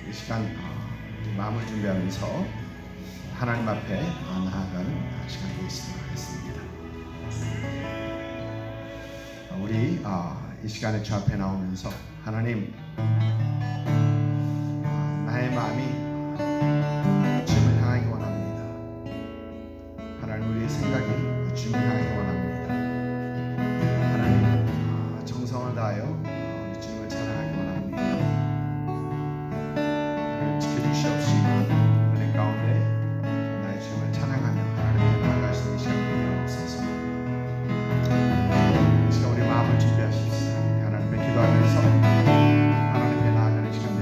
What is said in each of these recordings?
이 시간 우리 마음을 준비하면서 하나님 앞에 나아가는 시간 되겠도록 하겠습니다. 우리 이 시간에 주 앞에 나오면서 하나님, 나의 마음이 주님을 향하기 원합니다. 하나님, 우리의 생각이 주님을 향하기 원합니다. 하나님, 정성을 다하여 우리 주님을 찬양하기 원합니다. 하나님, 지켜주시옵시고 은혜 가운데 나의 주님을 찬양하며 하나님께 나아갈 수 있는 시간 되게 하옵소서. 이 시간 우리 마음을 준비하십시다. 하나님께 기도하면서 하나님께 나아가는 시간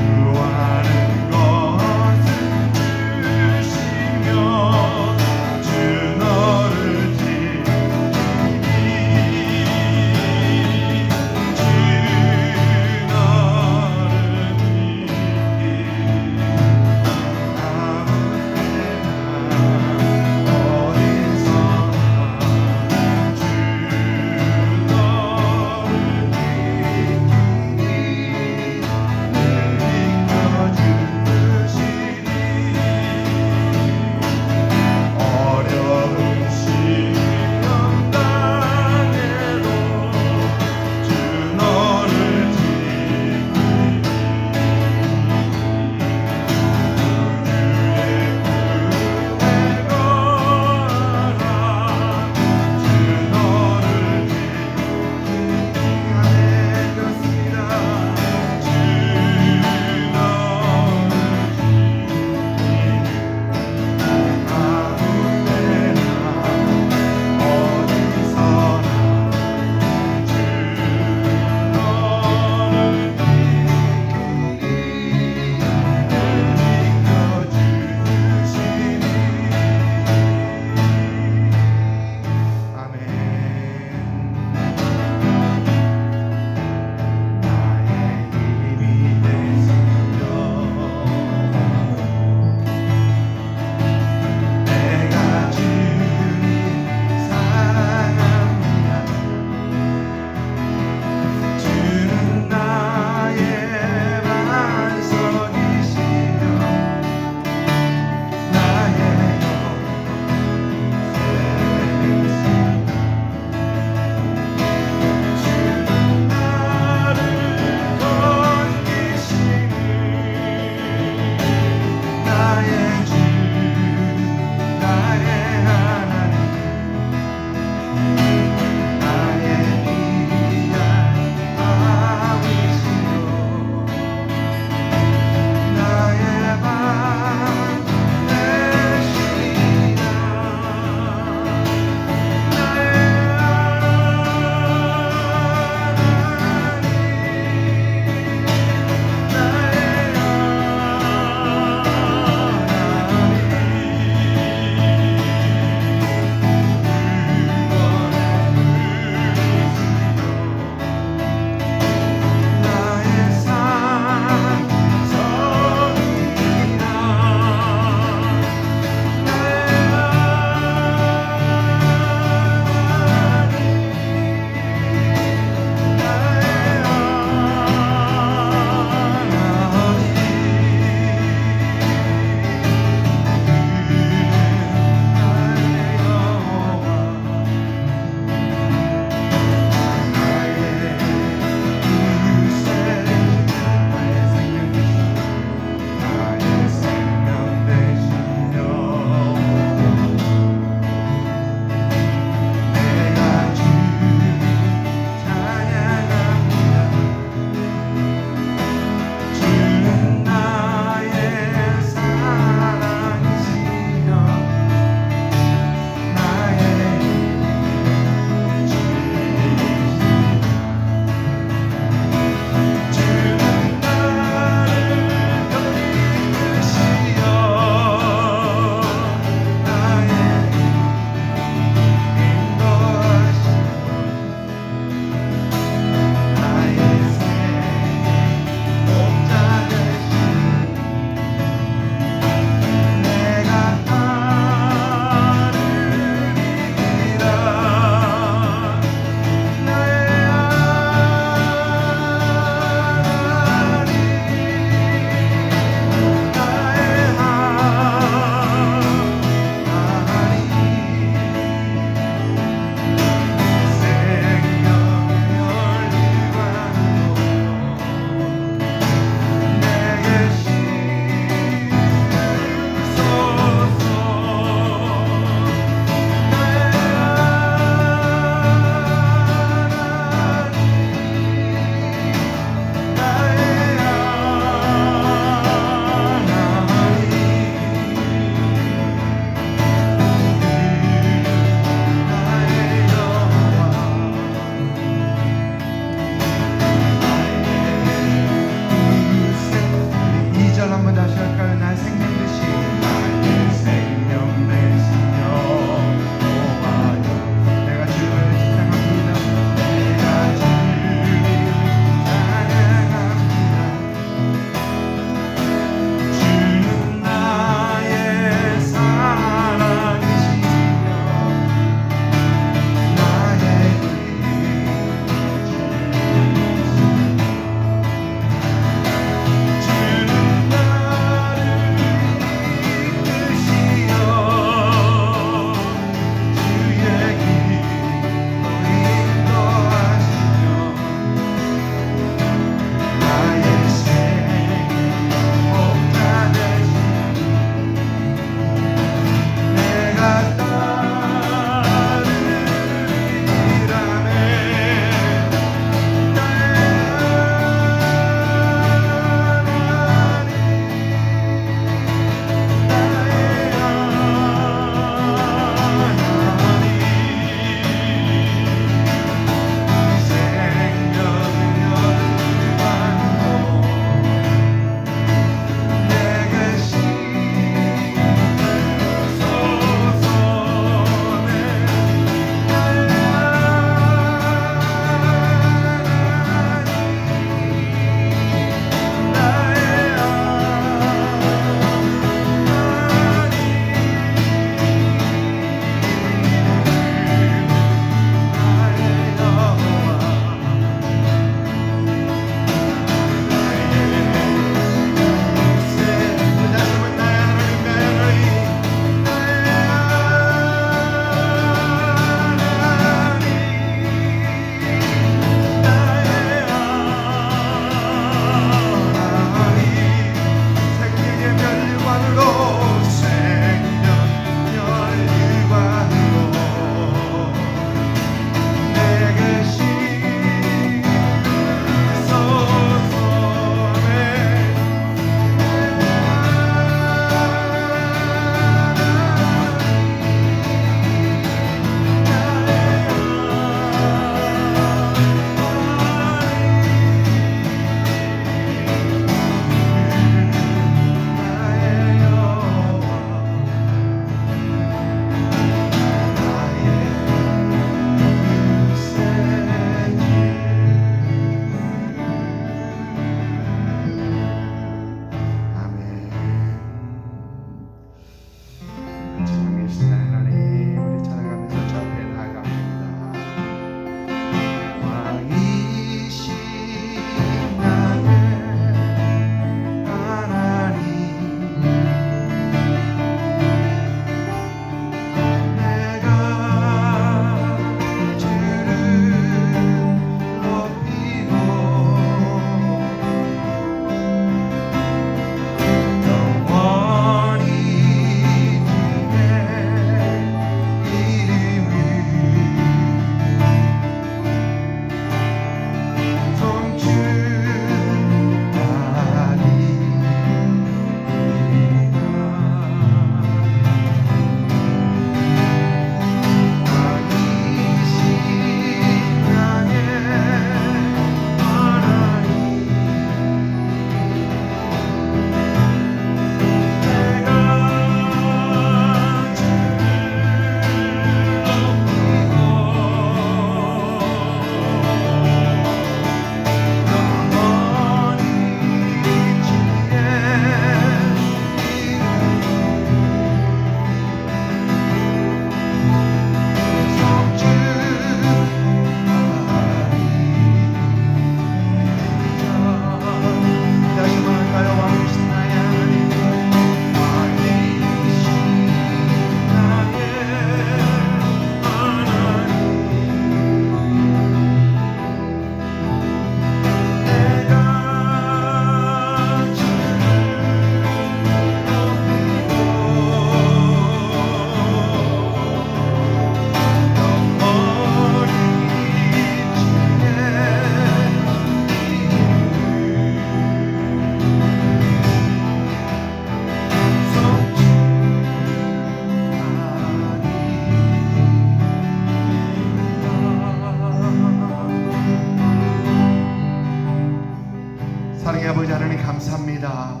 기도합니다.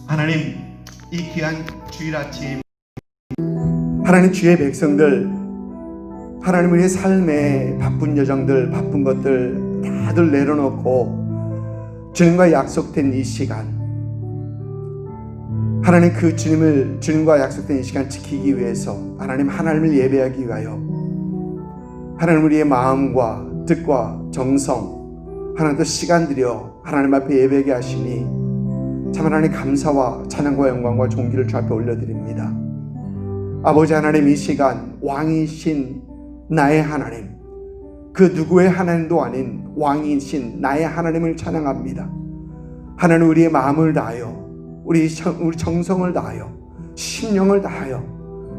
하나님, 이 귀한 주일 아침 하나님, 주의 백성들, 하나님 우리의 삶에 바쁜 여정들, 바쁜 것들 다들 내려놓고 주님과 약속된 이 시간, 하나님 그 주님과 약속된 이 시간 지키기 위해서 하나님을 예배하기 위하여 하나님 우리의 마음과 뜻과 정성, 하나님 또 시간 들여 하나님 앞에 예배하게 하시니 참 하나님 감사와 찬양과 영광과 존귀를 주 앞에 올려드립니다. 아버지 하나님, 이 시간 왕이신 나의 하나님, 그 누구의 하나님도 아닌 왕이신 나의 하나님을 찬양합니다. 하나님, 우리의 마음을 다하여 우리 정성을 다하여 심령을 다하여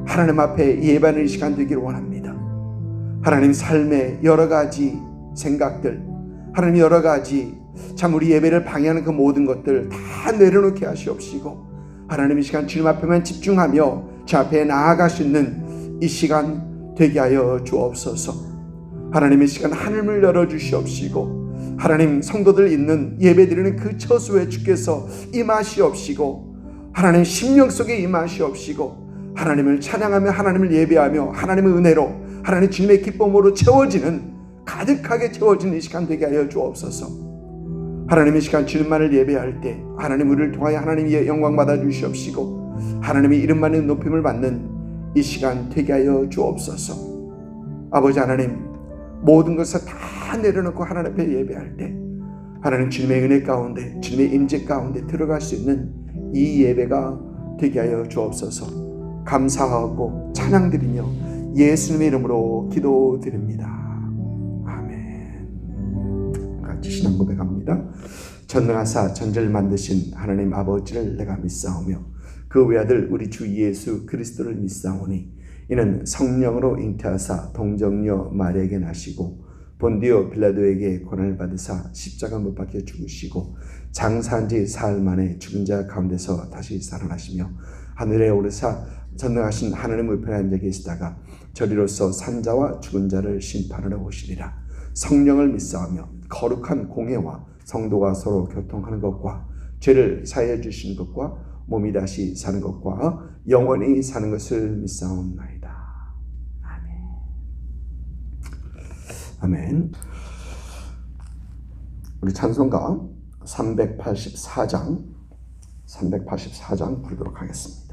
하나님 앞에 예배하는 시간 되기를 원합니다. 하나님, 삶의 여러 가지 생각들, 하나님 여러 가지 참 우리 예배를 방해하는 그 모든 것들 다 내려놓게 하시옵시고, 하나님 이 시간 주님 앞에만 집중하며 주 앞에 나아갈 수 있는 이 시간 되게 하여 주옵소서. 하나님, 이 시간 하늘을 열어주시옵시고, 하나님 성도들 있는 예배드리는 그 처소에 주께서 임하시옵시고, 하나님 심령 속에 임하시옵시고, 하나님을 찬양하며 하나님을 예배하며 하나님의 은혜로 하나님 주님의 기쁨으로 가득하게 채워지는 이 시간 되게 하여 주옵소서. 하나님의 시간 주님만을 예배할 때 하나님 우리를 통하여 하나님의 영광 받아 주시옵시고, 하나님의 이름만의 높임을 받는 이 시간 되게 하여 주옵소서. 아버지 하나님, 모든 것을 다 내려놓고 하나님 앞에 예배할 때 하나님 주님의 은혜 가운데, 주님의 임재 가운데 들어갈 수 있는 이 예배가 되게 하여 주옵소서. 감사하고 찬양드리며 예수님의 이름으로 기도드립니다. 아멘. 같이 신앙 고백합니다. 전능하사 전지를 만드신 하나님 아버지를 내가 믿사오며 그 외아들 우리 주 예수 그리스도를 믿사오니 이는 성령으로 잉태하사 동정녀 마리아에게 나시고 본디오 빌라도에게 고난을 받으사 십자가 못 박혀 죽으시고 장사한 지 사흘 만에 죽은 자 가운데서 다시 살아나시며 하늘에 오르사 전능하신 하나님 우편에 앉아 계시다가 저리로서 산자와 죽은 자를 심판하러 오시리라. 성령을 믿사오며 거룩한 공회와 성도가 서로 교통하는 것과 죄를 사하여 주시는 것과 몸이 다시 사는 것과 영원히 사는 것을 믿사옵나이다. 아멘. 우리 찬송가 384장 부르도록 하겠습니다.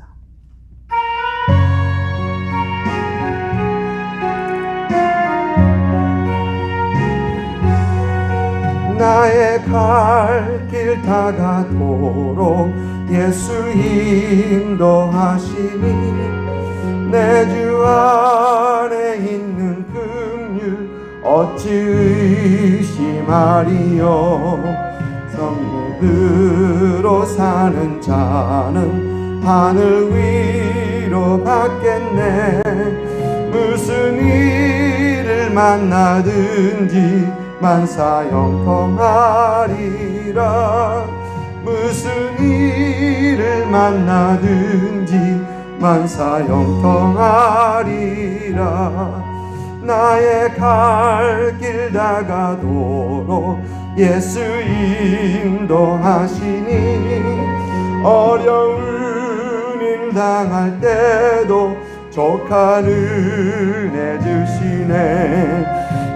나의 갈 길 다가도록 예수 인도하시니 내 주 안에 있는 긍휼 어찌 의심하리요. 성령으로 사는 자는 하늘 위로 받겠네. 무슨 일을 만나든지 만사 형통하리라. 무슨 일을 만나든지 만사 형통하리라. 나의 갈 길 다가도록 예수 인도하시니 어려운 일 당할 때도 족한 은혜 주시네.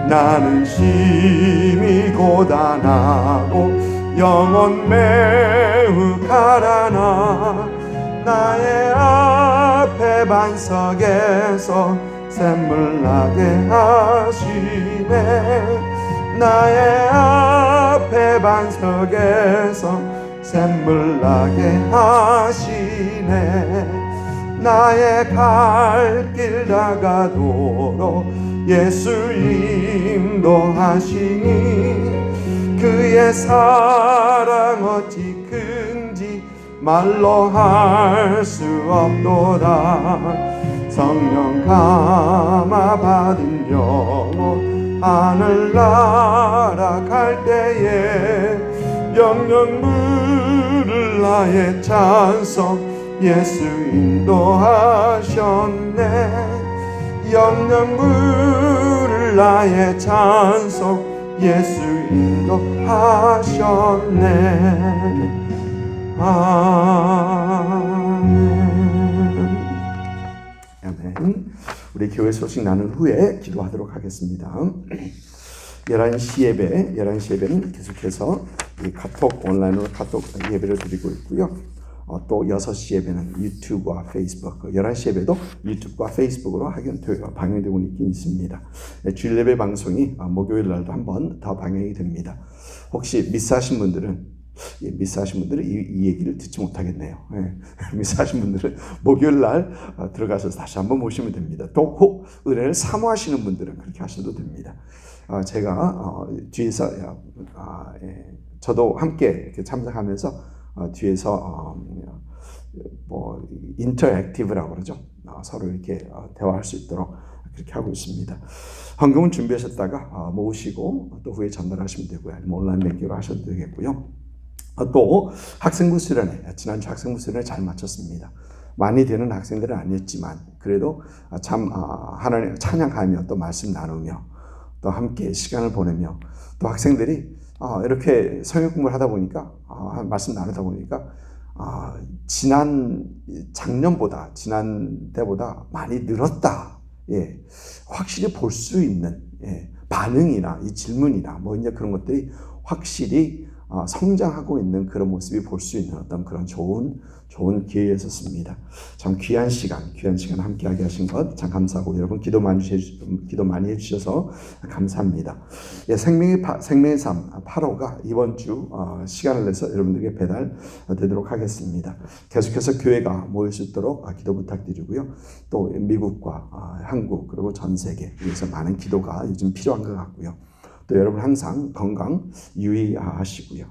나는 심히 고단하고 영혼 매우 가라나. 나의 앞에 반석에서 샘물 나게 하시네. 나의 앞에 반석에서 샘물 나게 하시네. 나의 갈 길 다가도록 예수 인도하시니 그의 사랑 어찌 큰지 말로 할 수 없도다. 성령 감화 받은 영혼 하늘나라 갈 때에 영영 부를 나의 찬송 예수 인도하셨네. 영영 부를 나의 찬송 예수 인도하셨네. 아멘. 우리 교회 소식 나눈 후에 기도하도록 하겠습니다. 11시 예배는 계속해서 이 카톡 온라인으로 카톡 예배를 드리고 있고요. 또 6시 예배는 유튜브와 페이스북, 11시 예배도 유튜브와 페이스북으로 방영되고 있긴 있습니다. 주일 예배 방송이 목요일 날도 한 번 더 방영이 됩니다. 혹시 미스하신 분들은 이 얘기를 듣지 못하겠네요. 미스하신 분들은 목요일 날 들어가셔서 다시 한번 보시면 됩니다. 또 혹 은혜를 사모하시는 분들은 그렇게 하셔도 됩니다. 제가 뒤에서 저도 함께 이렇게 참석하면서 뒤에서 뭐 인터랙티브라고 그러죠. 서로 이렇게 대화할 수 있도록 그렇게 하고 있습니다. 헌금은 준비하셨다가 모으시고 또 후에 전달하시면 되고요. 아니면 온라인 뱅킹으로 하셔도 되겠고요. 또 학생부 수련회, 지난주 학생부 수련회 잘 마쳤습니다. 많이 되는 학생들은 아니었지만 그래도 참 하나님 찬양하며 또 말씀 나누며 또 함께 시간을 보내며 또 학생들이 이렇게 성경 공부를 하다 보니까 말씀 나누다 보니까 지난 때보다 많이 늘었다. 예, 확실히 볼 수 있는 반응이나 이 질문이나 뭐 이제 그런 것들이 확실히 성장하고 있는 그런 모습이 볼 수 있는 어떤 그런 좋은 기회였었습니다. 참 귀한 시간 함께하게 하신 것 참 감사하고 여러분 기도 많이 해주셔서 감사합니다. 생명의 삶 8호가 이번 주 시간을 내서 여러분들에게 배달되도록 하겠습니다. 계속해서 교회가 모일 수 있도록 기도 부탁드리고요. 또 미국과 한국 그리고 전 세계 위해서 많은 기도가 요즘 필요한 것 같고요. 또 여러분 항상 건강 유의하시고요.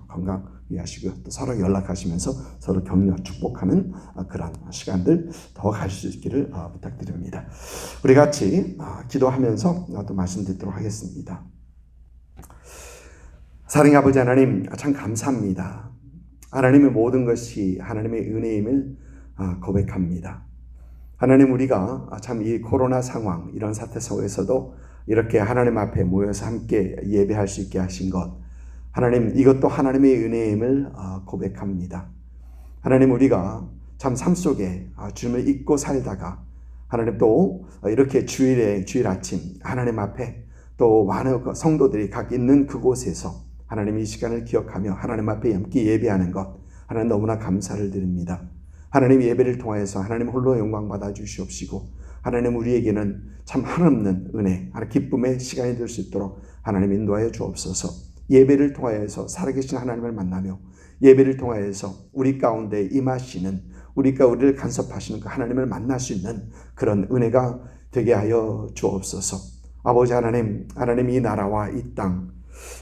또 서로 연락하시면서 서로 격려 축복하는 그런 시간들 더 갈 수 있기를 부탁드립니다. 우리 같이 기도하면서 또 말씀드리도록 하겠습니다. 사랑의 아버지 하나님 참 감사합니다. 하나님의 모든 것이 하나님의 은혜임을 고백합니다. 하나님 우리가 참 이 코로나 상황 이런 사태 속에서도 이렇게 하나님 앞에 모여서 함께 예배할 수 있게 하신 것 하나님 이것도 하나님의 은혜임을 고백합니다. 하나님 우리가 참 삶 속에 주님을 잊고 살다가 하나님 또 이렇게 주일 아침 하나님 앞에 또 많은 성도들이 각 있는 그곳에서 하나님 이 시간을 기억하며 하나님 앞에 함께 예배하는 것 하나님 너무나 감사를 드립니다. 하나님 예배를 통하여서 하나님 홀로 영광 받아 주시옵시고 하나님 우리에게는 참 한없는 은혜, 기쁨의 시간이 될 수 있도록 하나님 인도하여 주옵소서. 예배를 통하여서 살아계신 하나님을 만나며 예배를 통하여서 우리 가운데 임하시는 우리를 간섭하시는 그 하나님을 만날 수 있는 그런 은혜가 되게 하여 주옵소서. 아버지 하나님 이 나라와 이 땅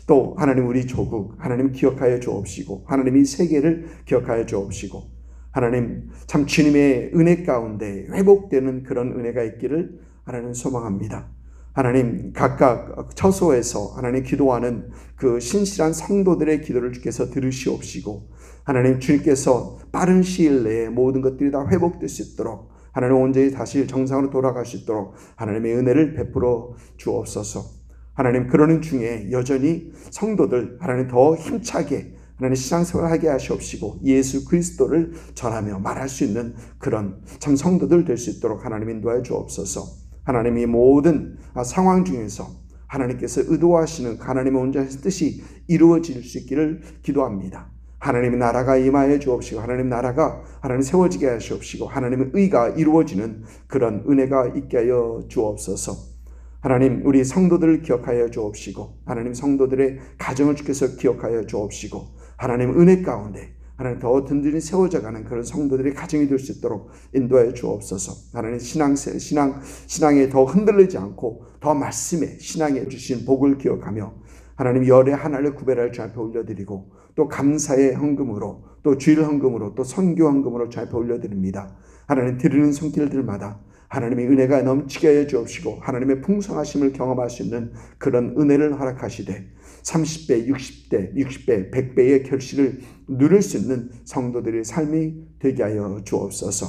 또 하나님 우리 조국 하나님 기억하여 주옵시고 하나님 이 세계를 기억하여 주옵시고 하나님 참 주님의 은혜 가운데 회복되는 그런 은혜가 있기를 하나님 소망합니다. 하나님 각각 처소에서 하나님 기도하는 그 신실한 성도들의 기도를 주께서 들으시옵시고 하나님 주님께서 빠른 시일 내에 모든 것들이 다 회복될 수 있도록 하나님 온전히 다시 정상으로 돌아갈 수 있도록 하나님의 은혜를 베풀어 주옵소서. 하나님 그러는 중에 여전히 성도들 하나님 더 힘차게 하나님 신앙생활을 하게 하시옵시고 예수 그리스도를 전하며 말할 수 있는 그런 참 성도들 될 수 있도록 하나님 인도하여 주옵소서. 하나님이 모든 상황 중에서 하나님께서 의도하시는 하나님의 온전한 뜻이 이루어질 수 있기를 기도합니다. 하나님의 나라가 임하여 주옵시고 하나님 나라가 하나님 세워지게 하시옵시고 하나님의 의가 이루어지는 그런 은혜가 있게 하여 주옵소서. 하나님 우리 성도들을 기억하여 주옵시고 하나님 성도들의 가정을 주께서 기억하여 주옵시고 하나님 은혜 가운데 하나님 더 든든히 세워져가는 그런 성도들의 가정이 될 수 있도록 인도하여 주옵소서. 하나님 신앙에 더 흔들리지 않고 더 말씀에 신앙에 주신 복을 기억하며 하나님 열의 하나를 구별할 주 앞에 올려드리고 또 감사의 헌금으로 또 주일 헌금으로 또 선교 헌금으로 주 앞에 올려드립니다. 하나님 드리는 손길들마다 하나님의 은혜가 넘치게 하여 주옵시고 하나님의 풍성하심을 경험할 수 있는 그런 은혜를 허락하시되 30배, 60배, 100배의 결실을 누릴 수 있는 성도들의 삶이 되게 하여 주옵소서.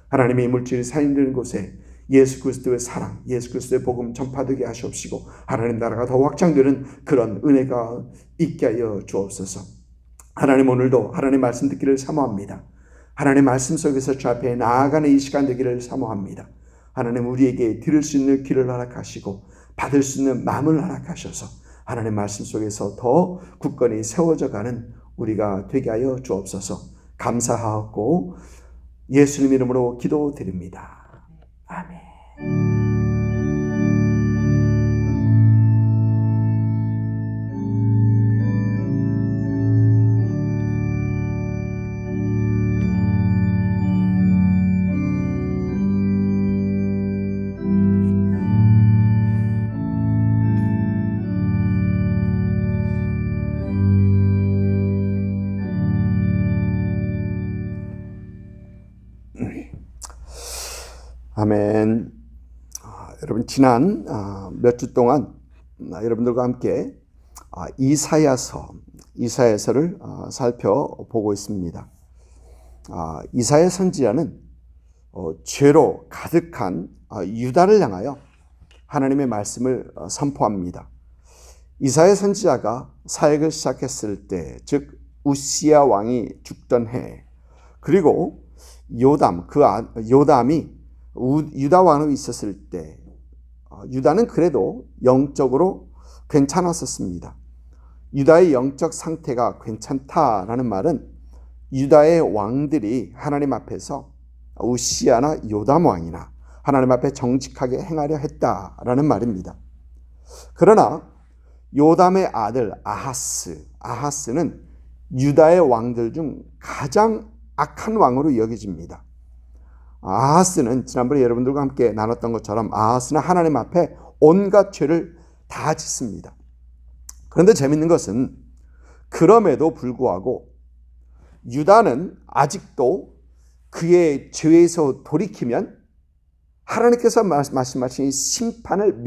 하나님의 물질이 사용되는 곳에 예수 그리스도의 사랑, 예수 그리스도의 복음 전파되게 하시옵시고 하나님 나라가 더 확장되는 그런 은혜가 있게 하여 주옵소서. 하나님, 오늘도 하나님 말씀 듣기를 사모합니다. 하나님 말씀 속에서 주 앞에 나아가는 이 시간 되기를 사모합니다. 하나님, 우리에게 들을 수 있는 귀를 허락하시고 받을 수 있는 마음을 허락하셔서 하나님 말씀 속에서 더 굳건히 세워져 가는 우리가 되게 하여 주옵소서. 감사하고 예수님 이름으로 기도드립니다. 아멘. 아멘. 여러분, 지난 몇 주 동안 여러분들과 함께 이사야서를 살펴보고 있습니다. 이사야 선지자는 죄로 가득한 유다를 향하여 하나님의 말씀을 선포합니다. 이사야 선지자가 사역을 시작했을 때, 즉 우시야 왕이 죽던 해, 그리고 요담이 유다 왕으로 있었을 때, 유다는 그래도 영적으로 괜찮았었습니다. 유다의 영적 상태가 괜찮다라는 말은 유다의 왕들이 하나님 앞에서 우시야나 요담 왕이나 하나님 앞에 정직하게 행하려 했다라는 말입니다. 그러나 요담의 아들 아하스는 유다의 왕들 중 가장 악한 왕으로 여겨집니다. 아하스는 지난번에 여러분들과 함께 나눴던 것처럼 아하스는 하나님 앞에 온갖 죄를 다 짓습니다. 그런데 재밌는 것은 그럼에도 불구하고 유다는 아직도 그의 죄에서 돌이키면 하나님께서 말씀하신 심판을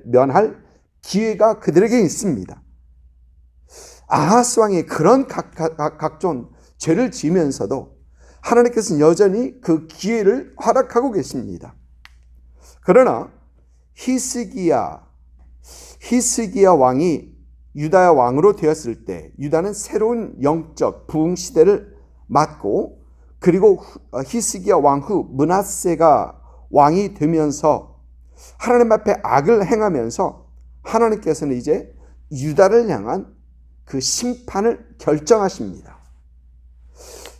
면할 기회가 그들에게 있습니다. 아하스 왕이 그런 각종 죄를 지으면서도 하나님께서는 여전히 그 기회를 허락하고 계십니다. 그러나 히스기야 왕이 유다의 왕으로 되었을 때 유다는 새로운 영적 부흥 시대를 맞고, 그리고 히스기야 왕 후 므낫세가 왕이 되면서 하나님 앞에 악을 행하면서 하나님께서는 이제 유다를 향한 그 심판을 결정하십니다.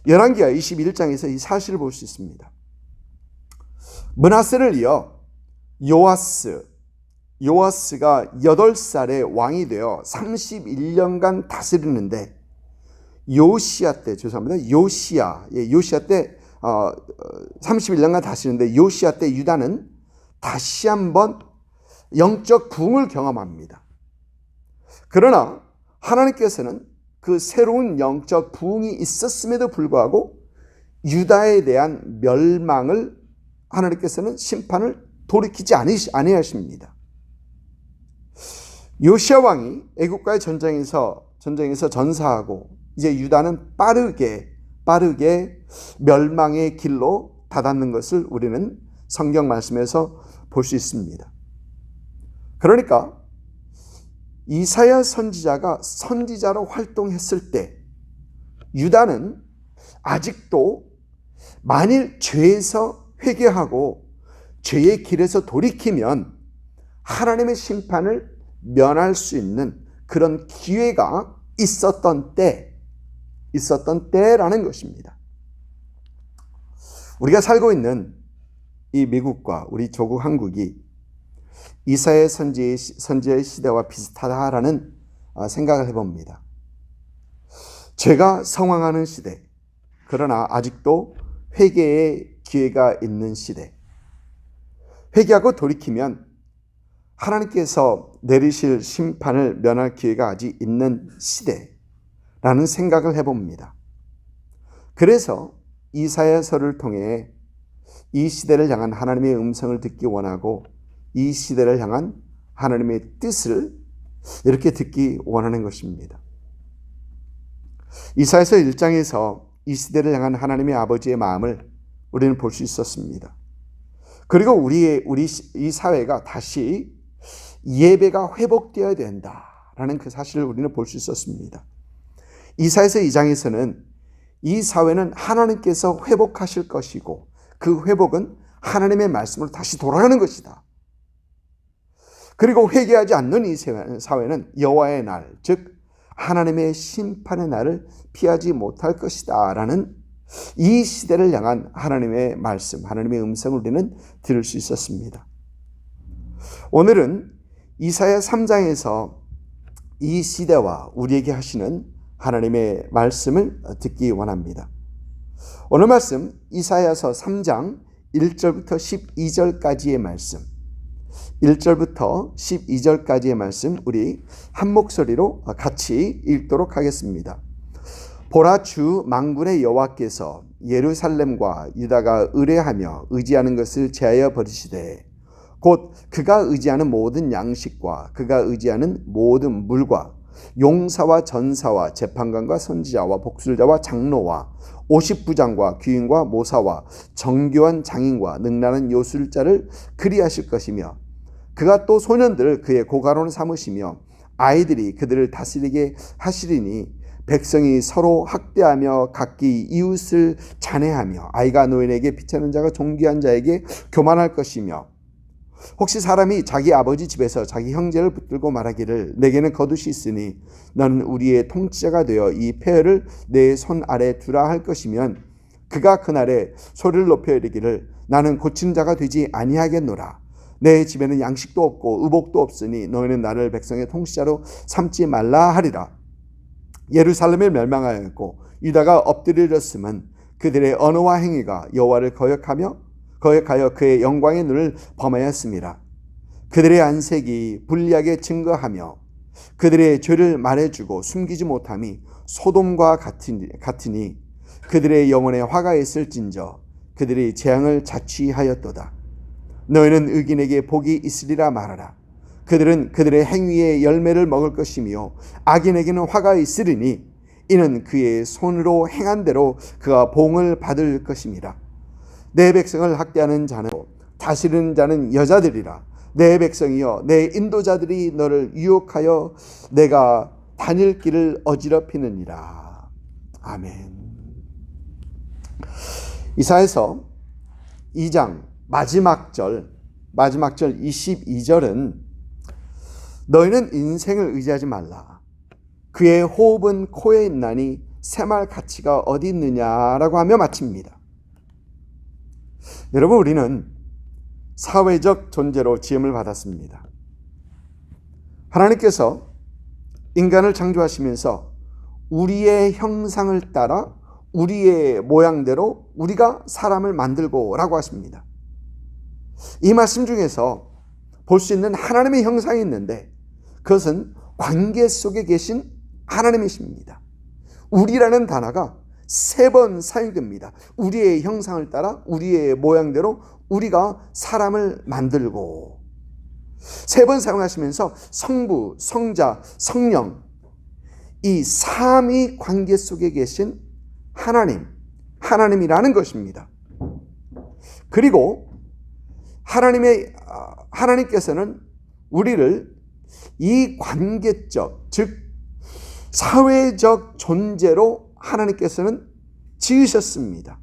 열왕기하 21장에서 이 사실을 볼 수 있습니다. 므낫세를 이어 요아스가 8살에 왕이 되어 31년간 다스리는데, 요시야 때 31년간 다스리는데 요시야 때 유다는 다시 한번 영적 부흥을 경험합니다. 그러나 하나님께서는 그 새로운 영적 부흥이 있었음에도 불구하고 유다에 대한 멸망을 하나님께서는 심판을 돌이키지 아니하십니다. 요시야 왕이 애국과의 전쟁에서 전사하고 이제 유다는 빠르게 멸망의 길로 다닿는 것을 우리는 성경 말씀에서 볼 수 있습니다. 그러니까 이사야 선지자가 선지자로 활동했을 때 유다는 아직도 만일 죄에서 회개하고 죄의 길에서 돌이키면 하나님의 심판을 면할 수 있는 그런 기회가 있었던 때라는 것입니다. 우리가 살고 있는 이 미국과 우리 조국 한국이 이사야 선지의 시대와 비슷하다라는 생각을 해봅니다. 죄가 성황하는 시대, 그러나 아직도 회개의 기회가 있는 시대, 회개하고 돌이키면 하나님께서 내리실 심판을 면할 기회가 아직 있는 시대라는 생각을 해봅니다. 그래서 이사야서를 통해 이 시대를 향한 하나님의 음성을 듣기 원하고 이 시대를 향한 하나님의 뜻을 이렇게 듣기 원하는 것입니다. 이사야서 1장에서 이 시대를 향한 하나님의 아버지의 마음을 우리는 볼 수 있었습니다. 그리고 우리 이 사회가 다시 예배가 회복되어야 된다라는 그 사실을 우리는 볼 수 있었습니다. 이사야서 2장에서는 이 사회는 하나님께서 회복하실 것이고 그 회복은 하나님의 말씀으로 다시 돌아가는 것이다. 그리고 회개하지 않는 이 사회는 여호와의 날, 즉 하나님의 심판의 날을 피하지 못할 것이다 라는 이 시대를 향한 하나님의 말씀, 하나님의 음성을 우리는 들을 수 있었습니다. 오늘은 이사야 3장에서 이 시대와 우리에게 하시는 하나님의 말씀을 듣기 원합니다. 오늘 말씀 이사야서 3장 1절부터 12절까지의 말씀, 1절부터 12절까지의 말씀 우리 한 목소리로 같이 읽도록 하겠습니다. 보라, 주 만군의 여호와께서 예루살렘과 유다가 의뢰하며 의지하는 것을 제하여 버리시되 곧 그가 의지하는 모든 양식과 그가 의지하는 모든 물과 용사와 전사와 재판관과 선지자와 복술자와 장로와 50부장과 귀인과 모사와 정교한 장인과 능란한 요술자를 그리하실 것이며 그가 또 소년들을 그의 고가로는 삼으시며 아이들이 그들을 다스리게 하시리니 백성이 서로 학대하며 각기 이웃을 잔해하며 아이가 노인에게 피차는 자가 존귀한 자에게 교만할 것이며 혹시 사람이 자기 아버지 집에서 자기 형제를 붙들고 말하기를 내게는 겉옷이 있으니 너는 우리의 통치자가 되어 이 폐허를 내 손 아래 두라 할 것이면 그가 그날에 소리를 높여 이르기를 나는 고치는 자가 되지 아니하겠노라. 내 집에는 양식도 없고 의복도 없으니 너희는 나를 백성의 통치자로 삼지 말라 하리라. 예루살렘을 멸망하였고 유다가 엎드려졌음은 그들의 언어와 행위가 여호와를 거역하여 그의 영광의 눈을 범하였습니다. 그들의 안색이 불리하게 증거하며 그들의 죄를 말해주고 숨기지 못함이 소돔과 같으니 그들의 영혼에 화가 있을진저 그들이 재앙을 자취하였도다. 너희는 의인에게 복이 있으리라 말하라. 그들은 그들의 행위의 열매를 먹을 것이며 악인에게는 화가 있으리니 이는 그의 손으로 행한 대로 그가 봉을 받을 것입니다. 내 백성을 학대하는 자는 다스리는 자는 여자들이라. 내 백성이여 내 인도자들이 너를 유혹하여 내가 다닐 길을 어지럽히느니라. 아멘. 이사야서 2장 마지막 절 22절은 너희는 인생을 의지하지 말라. 그의 호흡은 코에 있나니 새말 가치가 어디 있느냐라고 하며 마칩니다. 여러분, 우리는 사회적 존재로 지음을 받았습니다. 하나님께서 인간을 창조하시면서 우리의 형상을 따라 우리의 모양대로 우리가 사람을 만들고라고 하십니다. 이 말씀 중에서 볼 수 있는 하나님의 형상이 있는데 그것은 관계 속에 계신 하나님이십니다. 우리라는 단어가 3번 사용됩니다. 우리의 형상을 따라 우리의 모양대로 우리가 사람을 만들고 3번 사용하시면서 성부, 성자, 성령 이 삼위 관계 속에 계신 하나님이라는 것입니다. 그리고 하나님께서는 우리를 이 관계적, 즉 사회적 존재로 하나님께서는 지으셨습니다.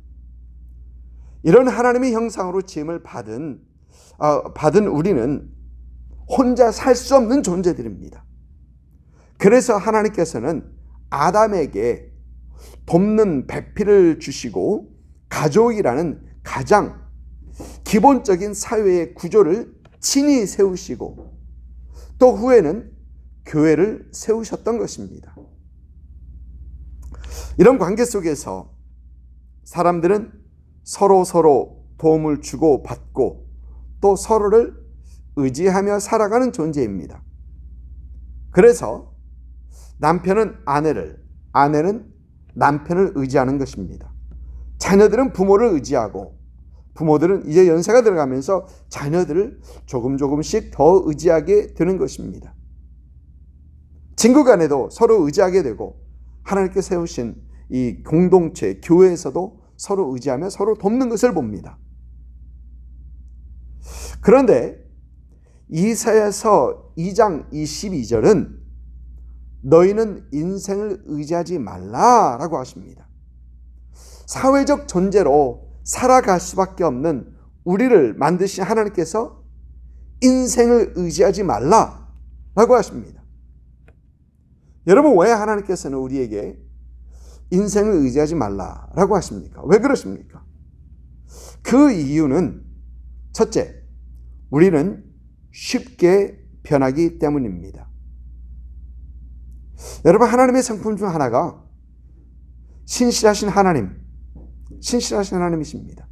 이런 하나님의 형상으로 지음을 받은 우리는 혼자 살 수 없는 존재들입니다. 그래서 하나님께서는 아담에게 돕는 배필을 주시고 가족이라는 가장 기본적인 사회의 구조를 친히 세우시고 또 후에는 교회를 세우셨던 것입니다. 이런 관계 속에서 사람들은 서로 도움을 주고 받고 또 서로를 의지하며 살아가는 존재입니다. 그래서 남편은 아내는 남편을 의지하는 것입니다. 자녀들은 부모를 의지하고 부모들은 이제 연세가 들어가면서 자녀들을 조금씩 더 의지하게 되는 것입니다. 친구 간에도 서로 의지하게 되고 하나님께 세우신 이 공동체, 교회에서도 서로 의지하며 서로 돕는 것을 봅니다. 그런데 이사야서 2장 22절은 너희는 인생을 의지하지 말라라고 하십니다. 사회적 존재로 살아갈 수밖에 없는 우리를 만드신 하나님께서 인생을 의지하지 말라라고 하십니다. 여러분, 왜 하나님께서는 우리에게 인생을 의지하지 말라라고 하십니까? 왜 그러십니까? 그 이유는 첫째, 우리는 쉽게 변하기 때문입니다. 여러분, 하나님의 성품 중 하나가 신실하신 하나님이십니다.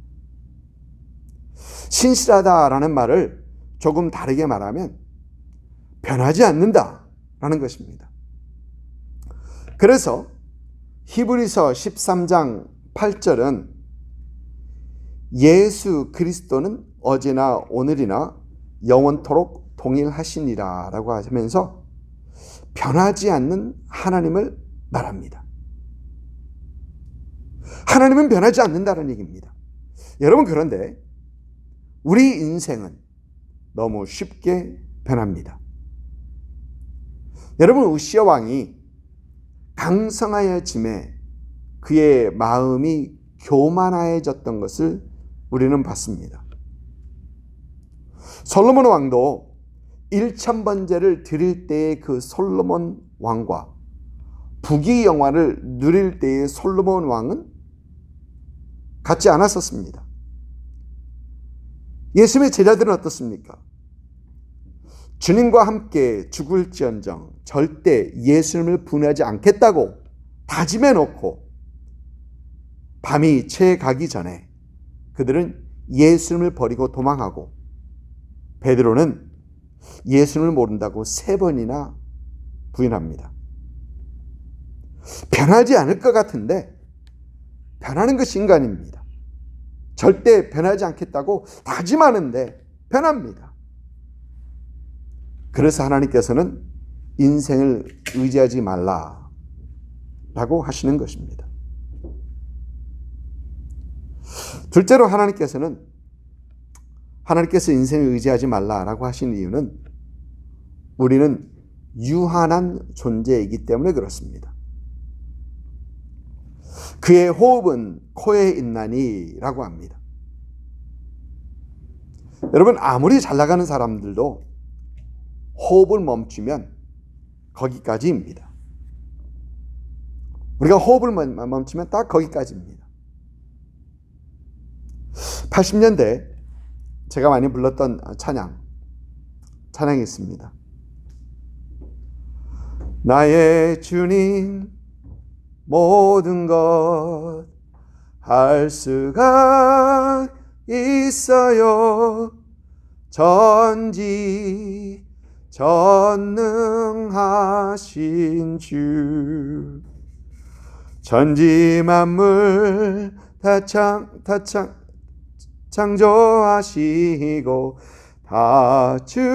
신실하다라는 말을 조금 다르게 말하면 변하지 않는다라는 것입니다. 그래서 히브리서 13장 8절은 예수 그리스도는 어제나 오늘이나 영원토록 동일하시니라 라고 하면서 변하지 않는 하나님을 말합니다. 하나님은 변하지 않는다는 얘기입니다. 여러분, 그런데 우리 인생은 너무 쉽게 변합니다. 여러분, 우시야 왕이 강성하여짐에 그의 마음이 교만해졌던 것을 우리는 봤습니다. 솔로몬 왕도 1000번제를 드릴 때의 그 솔로몬 왕과 부귀 영화를 누릴 때의 솔로몬 왕은 같지 않았었습니다. 예수님의 제자들은 어떻습니까? 주님과 함께 죽을지언정 절대 예수님을 분하지 않겠다고 다짐해 놓고 밤이 채 가기 전에 그들은 예수님을 버리고 도망하고, 베드로는 예수님을 모른다고 3번이나 부인합니다. 변하지 않을 것 같은데 변하는 것이 인간입니다. 절대 변하지 않겠다고 다짐하는데 변합니다. 그래서 하나님께서는 인생을 의지하지 말라라고 하시는 것입니다. 둘째로, 하나님께서 인생을 의지하지 말라라고 하신 이유는 우리는 유한한 존재이기 때문에 그렇습니다. 그의 호흡은 코에 있나니 라고 합니다. 여러분, 아무리 잘 나가는 사람들도 호흡을 멈추면 거기까지입니다. 우리가 호흡을 멈추면 딱 거기까지입니다. 80년대 제가 많이 불렀던 찬양이 있습니다. 나의 주님 모든 것 할 수가 있어요. 전능하신 주, 천지 만물 다 창조하시고 다 주관하시니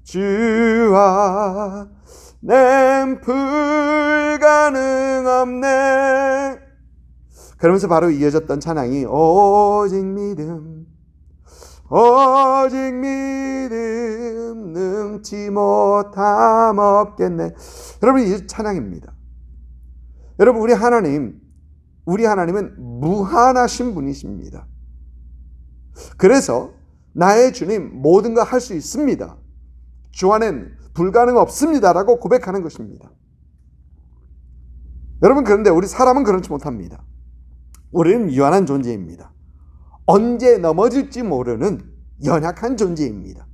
주와 낸 불가능없네. 그러면서 바로 이어졌던 찬양이 오직 믿음 능치 못함 없겠네. 여러분, 이 찬양입니다. 여러분, 우리 하나님은 무한하신 분이십니다. 그래서 나의 주님 모든 거 할 수 있습니다. 주 안엔 불가능 없습니다라고 고백하는 것입니다. 여러분, 그런데 우리 사람은 그렇지 못합니다. 우리는 유한한 존재입니다. 언제 넘어질지 모르는 연약한 존재입니다.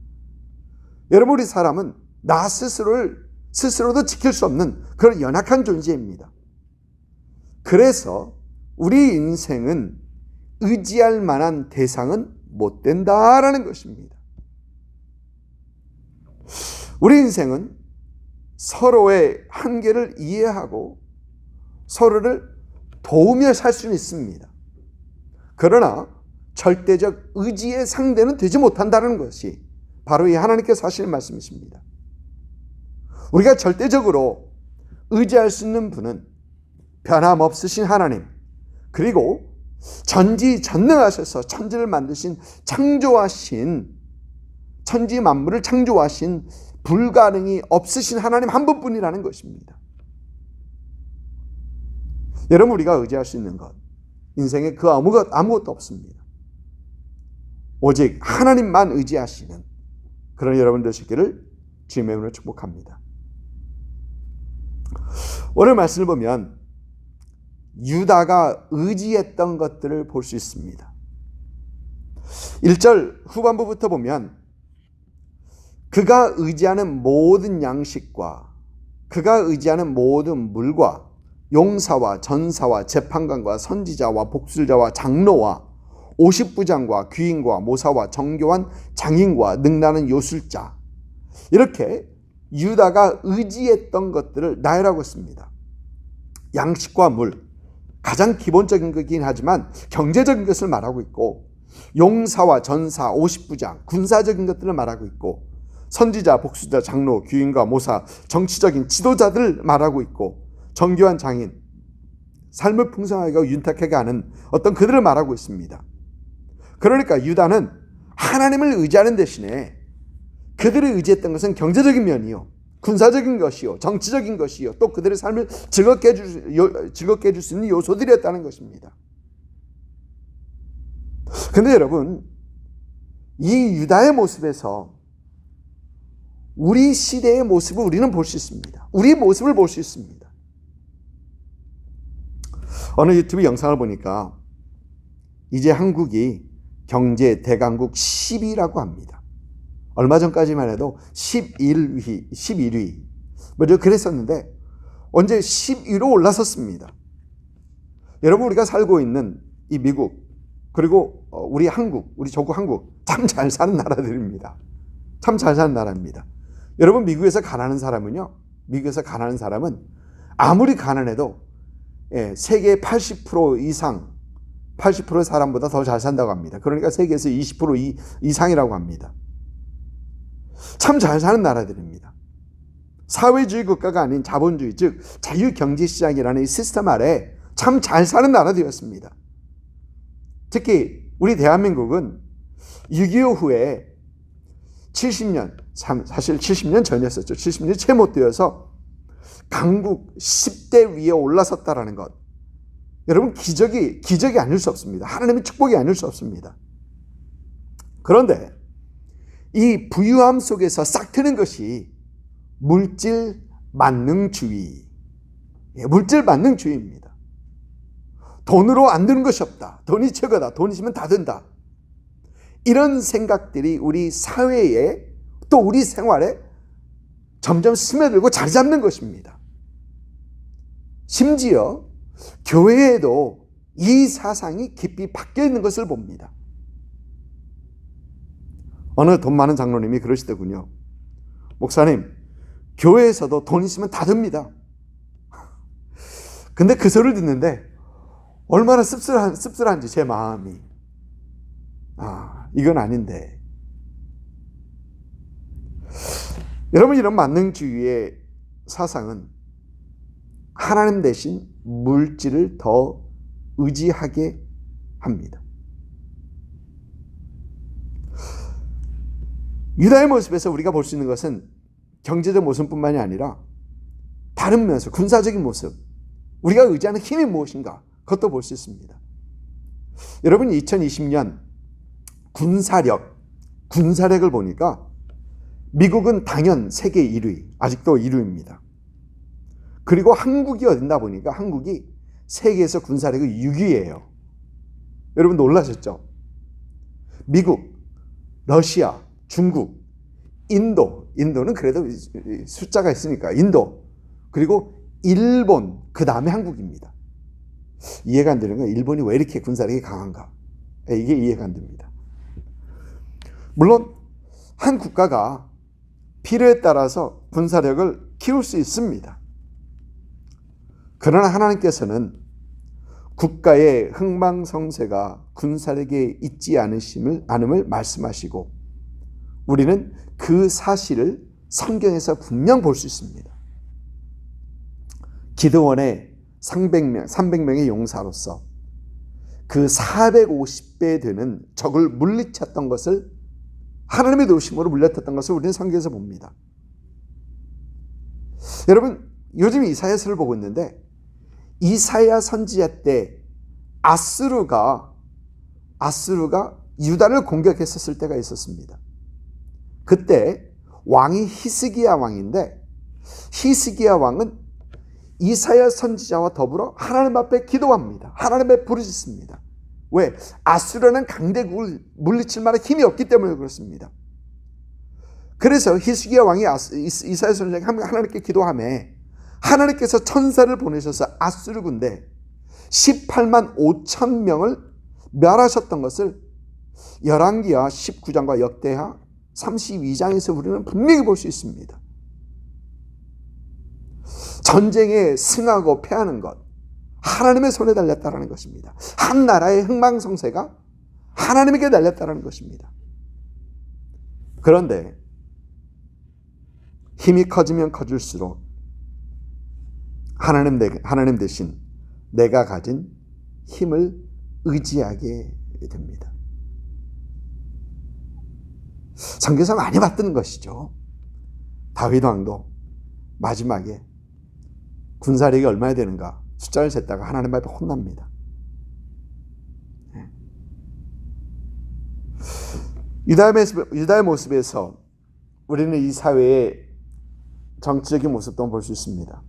여러분, 우리 사람은 나 스스로도 지킬 수 없는 그런 연약한 존재입니다. 그래서 우리 인생은 의지할 만한 대상은 못 된다라는 것입니다. 우리 인생은 서로의 한계를 이해하고 서로를 도우며 살 수는 있습니다. 그러나 절대적 의지의 상대는 되지 못한다는 것이 바로 이 하나님께서 하시는 말씀이십니다. 우리가 절대적으로 의지할 수 있는 분은 변함없으신 하나님, 그리고 전지전능하셔서 천지를 만드신 창조하신 천지 만물을 창조하신 불가능이 없으신 하나님 한 분뿐이라는 것입니다. 여러분, 우리가 의지할 수 있는 것, 인생에 그 아무것도 없습니다. 오직 하나님만 의지하시는 그런 여러분 되시기를 주님의 이름으로 축복합니다. 오늘 말씀을 보면 유다가 의지했던 것들을 볼 수 있습니다. 1절 후반부부터 보면 그가 의지하는 모든 양식과 그가 의지하는 모든 물과 용사와 전사와 재판관과 선지자와 복술자와 장로와 50부장과 귀인과 모사와 정교한 장인과 능나는 요술자, 이렇게 유다가 의지했던 것들을 나열하고 있습니다. 양식과 물, 가장 기본적인 거긴 하지만 경제적인 것을 말하고 있고, 용사와 전사, 50부장, 군사적인 것들을 말하고 있고, 선지자, 복수자, 장로, 귀인과 모사, 정치적인 지도자들을 말하고 있고, 정교한 장인, 삶을 풍성하게 윤택하게 하는 어떤 그들을 말하고 있습니다. 그러니까 유다는 하나님을 의지하는 대신에 그들이 의지했던 것은 경제적인 면이요, 군사적인 것이요, 정치적인 것이요, 또 그들의 삶을 즐겁게 해줄 수 있는 요소들이었다는 것입니다. 그런데 여러분, 이 유다의 모습에서 우리 시대의 모습을 우리는 볼 수 있습니다. 우리 모습을 볼 수 있습니다. 어느 유튜브 영상을 보니까 이제 한국이 경제 대강국 10위라고 합니다. 얼마 전까지만 해도 11위 먼저 그랬었는데 언제 10위로 올라섰습니다. 여러분, 우리가 살고 있는 이 미국, 그리고 우리 한국, 우리 조국 한국, 참 잘 사는 나라들입니다. 참 잘 사는 나라입니다. 여러분, 미국에서 가난한 사람은 아무리 가난해도 세계의 80% 이상, 80%의 사람보다 더 잘 산다고 합니다. 그러니까 세계에서 20% 이상이라고 합니다. 참 잘 사는 나라들입니다. 사회주의 국가가 아닌 자본주의, 즉 자유경제시장이라는 이 시스템 아래 참 잘 사는 나라들이었습니다. 특히 우리 대한민국은 6.25 후에 70년, 사실 70년 전이었었죠. 70년이 채 못 되어서 강국 10대 위에 올라섰다라는 것, 여러분, 기적이 아닐 수 없습니다. 하나님의 축복이 아닐 수 없습니다. 그런데 이 부유함 속에서 싹 트는 것이 물질 만능주의, 물질 만능주의입니다. 돈으로 안 되는 것이 없다. 돈이 최고다. 돈 있으면 다 된다. 이런 생각들이 우리 사회에, 또 우리 생활에 점점 스며들고 자리 잡는 것입니다. 심지어 교회에도 이 사상이 깊이 박혀 있는 것을 봅니다. 어느 돈 많은 장로님이 그러시더군요. 목사님, 교회에서도 돈 있으면 다 됩니다. 근데 그 소리를 듣는데 얼마나 씁쓸한지 제 마음이, 이건 아닌데. 여러분, 이런 만능주의의 사상은 하나님 대신 물질을 더 의지하게 합니다. 유다의 모습에서 우리가 볼 수 있는 것은 경제적 모습뿐만이 아니라 다른 면에서 군사적인 모습, 우리가 의지하는 힘이 무엇인가, 그것도 볼 수 있습니다. 여러분, 2020년 군사력을 보니까 미국은 당연 세계 1위, 아직도 1위입니다. 그리고 한국이 어딘가 보니까 한국이 세계에서 군사력이 6위예요. 여러분, 놀라셨죠? 미국, 러시아, 중국, 인도는 그래도 숫자가 있으니까 인도, 그리고 일본, 그 다음에 한국입니다. 이해가 안 되는 건 일본이 왜 이렇게 군사력이 강한가? 이게 이해가 안 됩니다. 물론 한 국가가 필요에 따라서 군사력을 키울 수 있습니다. 그러나 하나님께서는 국가의 흥망성쇠가 군사력에 있지 않음을 말씀하시고, 우리는 그 사실을 성경에서 분명 볼 수 있습니다. 기드온의 300명의 용사로서 그 450배 되는 적을 물리쳤던 것을, 하나님의 도우심으로 물리쳤던 것을 우리는 성경에서 봅니다. 여러분, 요즘 이사야서를 보고 있는데 이사야 선지자 때 아수르가 유다를 공격했었을 때가 있었습니다. 그때 왕이 히스기야 왕인데, 히스기야 왕은 이사야 선지자와 더불어 하나님 앞에 기도합니다. 하나님 앞에 부르짖습니다. 왜? 아수르는 강대국을 물리칠 만한 힘이 없기 때문에 그렇습니다. 그래서 히스기야 왕이 이사야 선지자에게 하나님께 기도하며 하나님께서 천사를 보내셔서 아수르 군대 18만 5천 명을 멸하셨던 것을 열왕기하 19장과 역대하 32장에서 우리는 분명히 볼 수 있습니다. 전쟁에 승하고 패하는 것, 하나님의 손에 달렸다는 것입니다. 한 나라의 흥망성쇠가 하나님에게 달렸다는 것입니다. 그런데 힘이 커지면 커질수록 하나님 대신 내가 가진 힘을 의지하게 됩니다. 성경에서 많이 봤던 것이죠. 다윗 왕도 마지막에 군사력이 얼마나 되는가 숫자를 쟀다가 하나님 앞에 혼납니다. 유다의 모습에서 우리는 이 사회의 정치적인 모습도 볼 수 있습니다.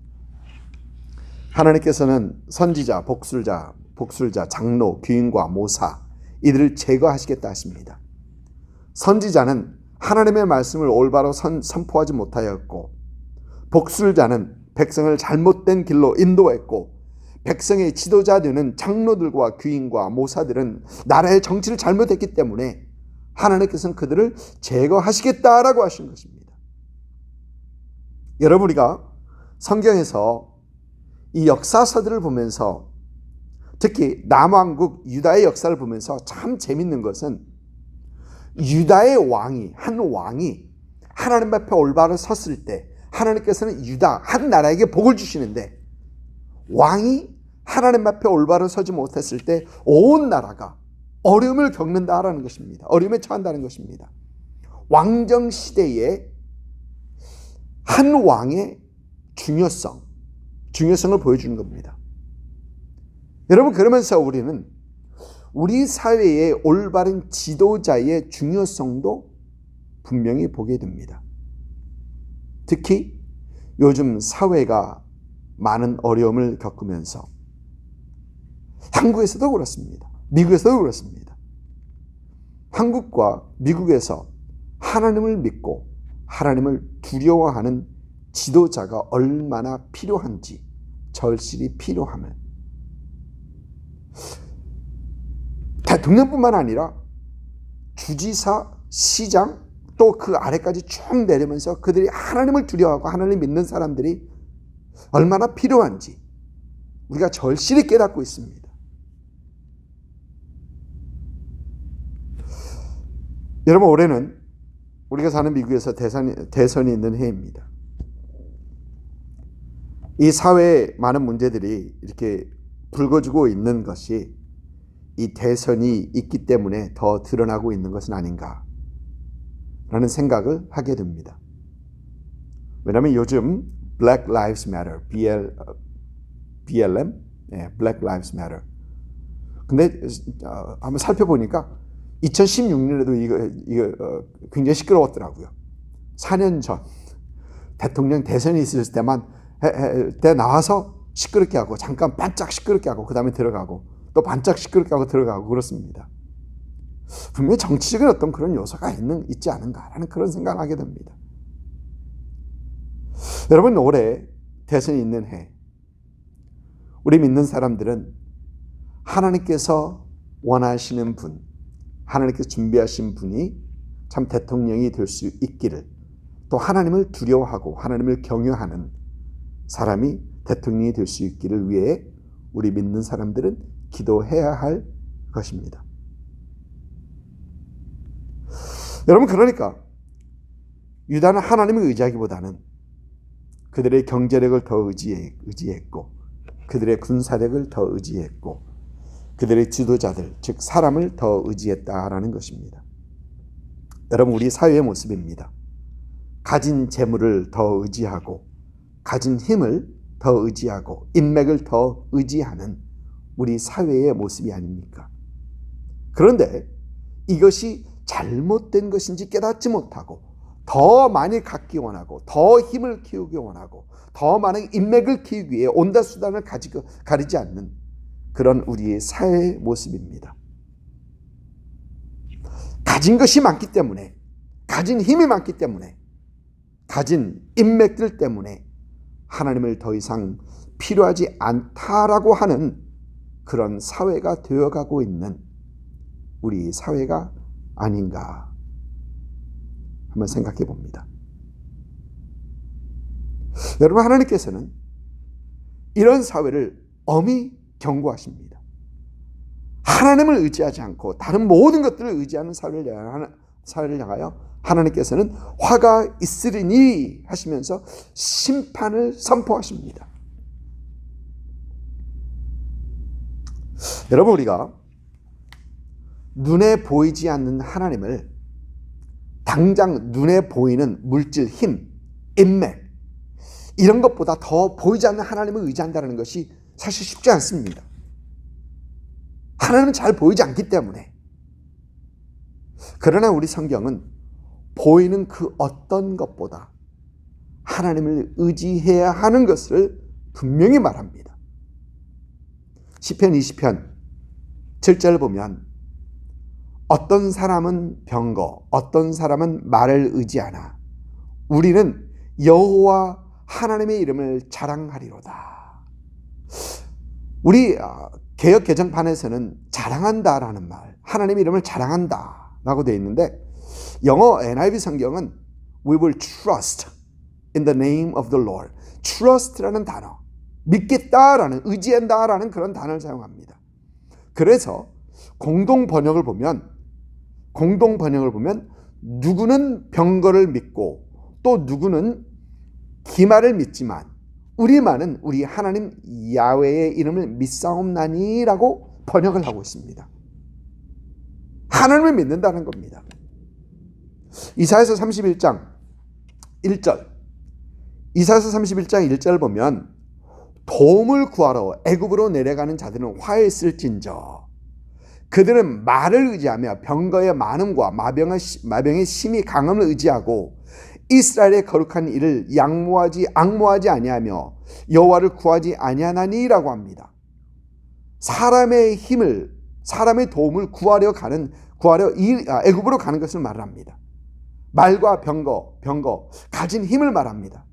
하나님께서는 선지자, 복술자, 장로, 귀인과 모사, 이들을 제거하시겠다 하십니다. 선지자는 하나님의 말씀을 올바로 선포하지 못하였고, 복술자는 백성을 잘못된 길로 인도했고, 백성의 지도자 되는 장로들과 귀인과 모사들은 나라의 정치를 잘못했기 때문에 하나님께서는 그들을 제거하시겠다라고 하신 것입니다. 여러분, 우리가 성경에서 이 역사서들을 보면서, 특히 남왕국 유다의 역사를 보면서 참 재밌는 것은, 유다의 왕이, 한 왕이 하나님 앞에 올바로 섰을 때 하나님께서는 유다 한 나라에게 복을 주시는데, 왕이 하나님 앞에 올바로 서지 못했을 때 온 나라가 어려움을 겪는다라는 것입니다. 어려움에 처한다는 것입니다. 왕정시대에 한 왕의 중요성을 보여주는 겁니다. 여러분, 그러면서 우리는 우리 사회의 올바른 지도자의 중요성도 분명히 보게 됩니다. 특히 요즘 사회가 많은 어려움을 겪으면서, 한국에서도 그렇습니다. 미국에서도 그렇습니다. 한국과 미국에서 하나님을 믿고 하나님을 두려워하는 지도자가 얼마나 필요한지, 절실히 필요함을, 대통령뿐만 아니라 주지사, 시장, 또 그 아래까지 쭉 내리면서 그들이 하나님을 두려워하고 하나님을 믿는 사람들이 얼마나 필요한지 우리가 절실히 깨닫고 있습니다. 여러분, 올해는 우리가 사는 미국에서 대선이 있는 해입니다. 이 사회의 많은 문제들이 이렇게 불거지고 있는 것이 이 대선이 있기 때문에 더 드러나고 있는 것은 아닌가 라는 생각을 하게 됩니다. 왜냐하면 요즘 Black Lives Matter, BLM, Black Lives Matter. 근데 한번 살펴보니까 2016년에도 이거 굉장히 시끄러웠더라고요. 4년 전 대통령 대선이 있을 때만 때 나와서 시끄럽게 하고, 잠깐 반짝 시끄럽게 하고, 그 다음에 들어가고, 또 반짝 시끄럽게 하고 들어가고 그렇습니다. 분명히 정치적인 어떤 그런 요소가 있지 않은가라는 그런 생각을 하게 됩니다. 여러분, 올해 대선이 있는 해, 우리 믿는 사람들은 하나님께서 원하시는 분, 하나님께서 준비하신 분이 참 대통령이 될 수 있기를, 또 하나님을 두려워하고 하나님을 경외하는 사람이 대통령이 될 수 있기를 위해 우리 믿는 사람들은 기도해야 할 것입니다. 여러분, 그러니까 유다는 하나님을 의지하기보다는 그들의 경제력을 더 의지했고, 그들의 군사력을 더 의지했고, 그들의 지도자들, 즉 사람을 더 의지했다라는 것입니다. 여러분, 우리 사회의 모습입니다. 가진 재물을 더 의지하고, 가진 힘을 더 의지하고, 인맥을 더 의지하는 우리 사회의 모습이 아닙니까? 그런데 이것이 잘못된 것인지 깨닫지 못하고 더 많이 갖기 원하고, 더 힘을 키우기 원하고, 더 많은 인맥을 키우기 위해 온갖 수단을 가리지 않는 그런 우리의 사회의 모습입니다. 가진 것이 많기 때문에, 가진 힘이 많기 때문에, 가진 인맥들 때문에 하나님을 더 이상 필요하지 않다라고 하는 그런 사회가 되어가고 있는 우리 사회가 아닌가 한번 생각해 봅니다. 여러분, 하나님께서는 이런 사회를 엄히 경고하십니다. 하나님을 의지하지 않고 다른 모든 것들을 의지하는 사회를 향하여 하나님께서는 화가 있으리니 하시면서 심판을 선포하십니다. 여러분, 우리가 눈에 보이지 않는 하나님을 당장 눈에 보이는 물질, 힘, 인맥 이런 것보다 더 보이지 않는 하나님을 의지한다는 것이 사실 쉽지 않습니다. 하나님은 잘 보이지 않기 때문에. 그러나 우리 성경은 보이는 그 어떤 것보다 하나님을 의지해야 하는 것을 분명히 말합니다. 시편 20편 7절을 보면 어떤 사람은 병거, 어떤 사람은 말을 의지하나 우리는 여호와 하나님의 이름을 자랑하리로다. 우리 개역 개정판에서는 자랑한다라는 말, 하나님의 이름을 자랑한다라고 되어 있는데 영어 NIV 성경은 We will trust in the name of the Lord. trust라는 단어, 믿겠다라는, 의지한다라는 그런 단어를 사용합니다. 그래서 공동 번역을 보면 누구는 병거를 믿고 또 누구는 기말을 믿지만 우리만은 우리 하나님 야훼의 이름을 믿사옵나니라고 번역을 하고 있습니다. 하나님을 믿는다는 겁니다. 이사야서 31장 1절, 이사야서 31장 1절을 보면 도움을 구하러 애굽으로 내려가는 자들은 화에 있을진저 그들은 말을 의지하며 병거의 많음과 마병의 심히 강함을 의지하고 이스라엘의 거룩한 일을 앙모하지 아니하며 여호와를 구하지 아니하나니라고 합니다. 사람의 도움을 구하려 애굽으로 가는 것을 말합니다. 말과 병거 가진 힘을 말합니다.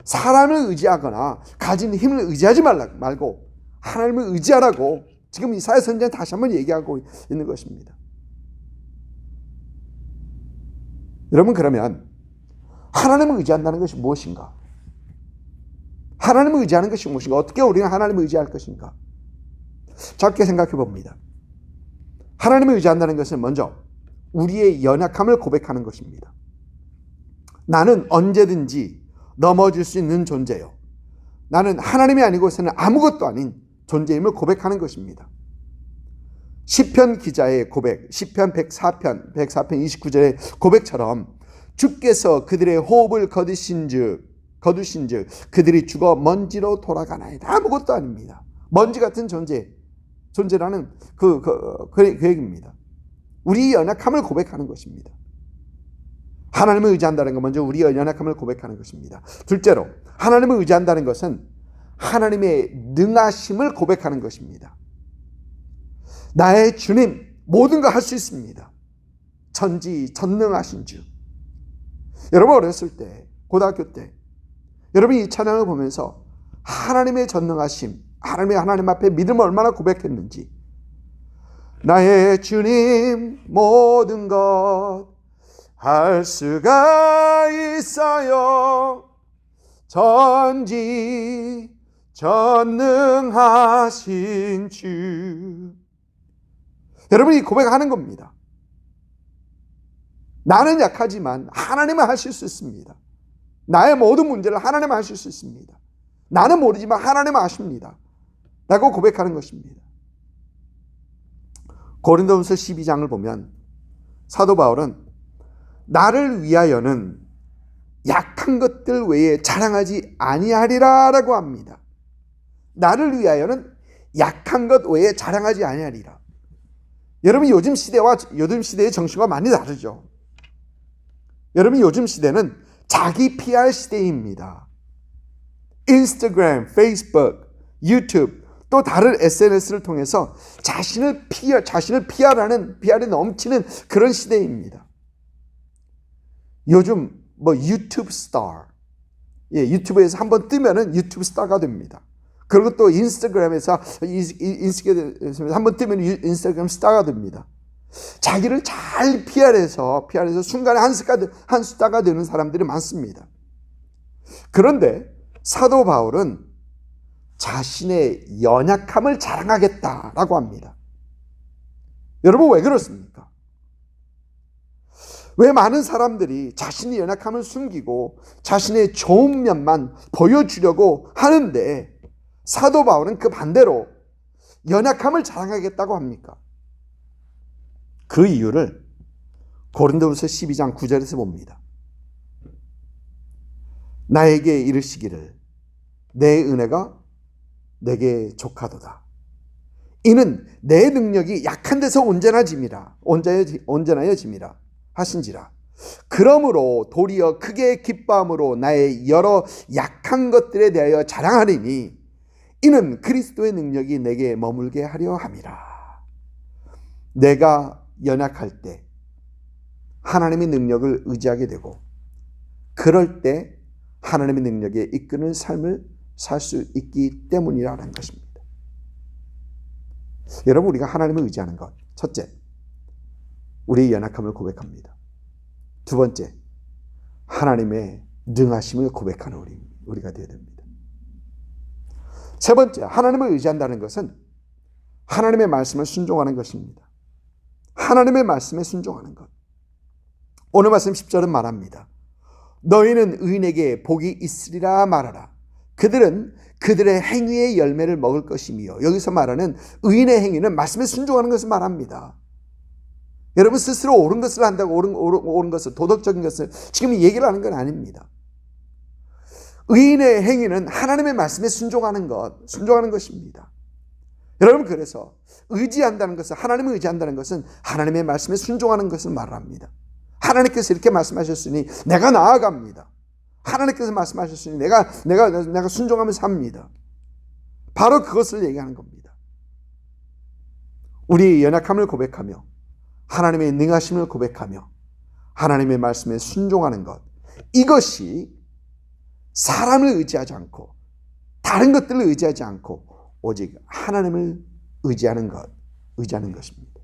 사람을 의지하거나 가진 힘을 의지하지 말고 하나님을 의지하라고 지금 이사야 선지자는 다시 한번 얘기하고 있는 것입니다. 여러분, 그러면 하나님을 의지한다는 것이 무엇인가? 하나님을 의지하는 것이 무엇인가? 어떻게 우리는 하나님을 의지할 것인가? 짧게 생각해 봅니다. 하나님을 의지한다는 것은 먼저 우리의 연약함을 고백하는 것입니다. 나는 언제든지 넘어질 수 있는 존재요. 나는 하나님이 아니고서는 아무것도 아닌 존재임을 고백하는 것입니다. 시편 기자의 고백, 시편 104편 29절의 고백처럼 주께서 그들의 호흡을 거두신즉 그들이 죽어 먼지로 돌아가나이다. 아무것도 아닙니다. 먼지 같은 존재라는 그 얘기입니다. 우리 연약함을 고백하는 것입니다. 하나님을 의지한다는 건 먼저 우리의 연약함을 고백하는 것입니다. 둘째로 하나님을 의지한다는 것은 하나님의 능하심을 고백하는 것입니다. 나의 주님, 모든 걸 할 수 있습니다. 전능하신 주. 여러분, 어렸을 때, 고등학교 때 여러분이 이 찬양을 보면서 하나님의 전능하심, 하나님 앞에 믿음을 얼마나 고백했는지, 나의 주님 모든 것 할 수가 있어요. 전능하신 주. 여러분이 고백하는 겁니다. 나는 약하지만 하나님은 하실 수 있습니다. 나의 모든 문제를 하나님은 하실 수 있습니다. 나는 모르지만 하나님은 아십니다. 라고 고백하는 것입니다. 고린도후서 12장을 보면 사도 바울은 나를 위하여는 약한 것들 외에 자랑하지 아니하리라 라고 합니다. 나를 위하여는 약한 것 외에 자랑하지 아니하리라. 여러분, 요즘 시대의 정신과 많이 다르죠. 여러분, 요즘 시대는 자기 PR 시대입니다. 인스타그램, 페이스북, 유튜브, 또 다른 SNS를 통해서 자신을 PR이 넘치는 그런 시대입니다. 요즘 유튜브 스타, 유튜브에서 한번 뜨면은 유튜브 스타가 됩니다. 그리고 또 인스타그램에서 한번 뜨면 인스타그램 스타가 됩니다. 자기를 잘 PR해서 순간에 한 스타가 되는 사람들이 많습니다. 그런데 사도 바울은 자신의 연약함을 자랑하겠다라고 합니다. 여러분, 왜 그렇습니까? 왜 많은 사람들이 자신의 연약함을 숨기고 자신의 좋은 면만 보여주려고 하는데 사도 바울은 그 반대로 연약함을 자랑하겠다고 합니까? 그 이유를 고린도후서 12장 9절에서 봅니다. 나에게 이르시기를 내 은혜가 내게 족하도다. 이는 내 능력이 약한 데서 온전하여짐이라 하신지라. 그러므로 도리어 크게 기뻐함으로 나의 여러 약한 것들에 대하여 자랑하리니 이는 그리스도의 능력이 내게 머물게 하려 함이라. 내가 연약할 때 하나님의 능력을 의지하게 되고, 그럴 때 하나님의 능력에 이끄는 삶을 살 수 있기 때문이라는 것입니다. 여러분, 우리가 하나님을 의지하는 것, 첫째, 우리의 연약함을 고백합니다. 두 번째, 하나님의 능하심을 고백하는 우리가 되어야 됩니다. 세 번째, 하나님을 의지한다는 것은 하나님의 말씀을 순종하는 것입니다. 하나님의 말씀에 순종하는 것. 오늘 말씀 10절은 말합니다. 너희는 의인에게 복이 있으리라 말하라. 그들은 그들의 행위의 열매를 먹을 것이며, 여기서 말하는 의인의 행위는 말씀에 순종하는 것을 말합니다. 여러분, 스스로 옳은 것을 한다고 옳은 것을, 도덕적인 것을 지금 얘기를 하는 건 아닙니다. 의인의 행위는 하나님의 말씀에 순종하는 것입니다. 여러분, 그래서 의지한다는 것은, 하나님을 의지한다는 것은 하나님의 말씀에 순종하는 것을 말합니다. 하나님께서 이렇게 말씀하셨으니 내가 나아갑니다. 하나님께서 말씀하셨으니 내가 순종하면서 삽니다. 바로 그것을 얘기하는 겁니다. 우리의 연약함을 고백하며 하나님의 능하심을 고백하며 하나님의 말씀에 순종하는 것, 이것이 사람을 의지하지 않고 다른 것들을 의지하지 않고 오직 하나님을 의지하는 것입니다.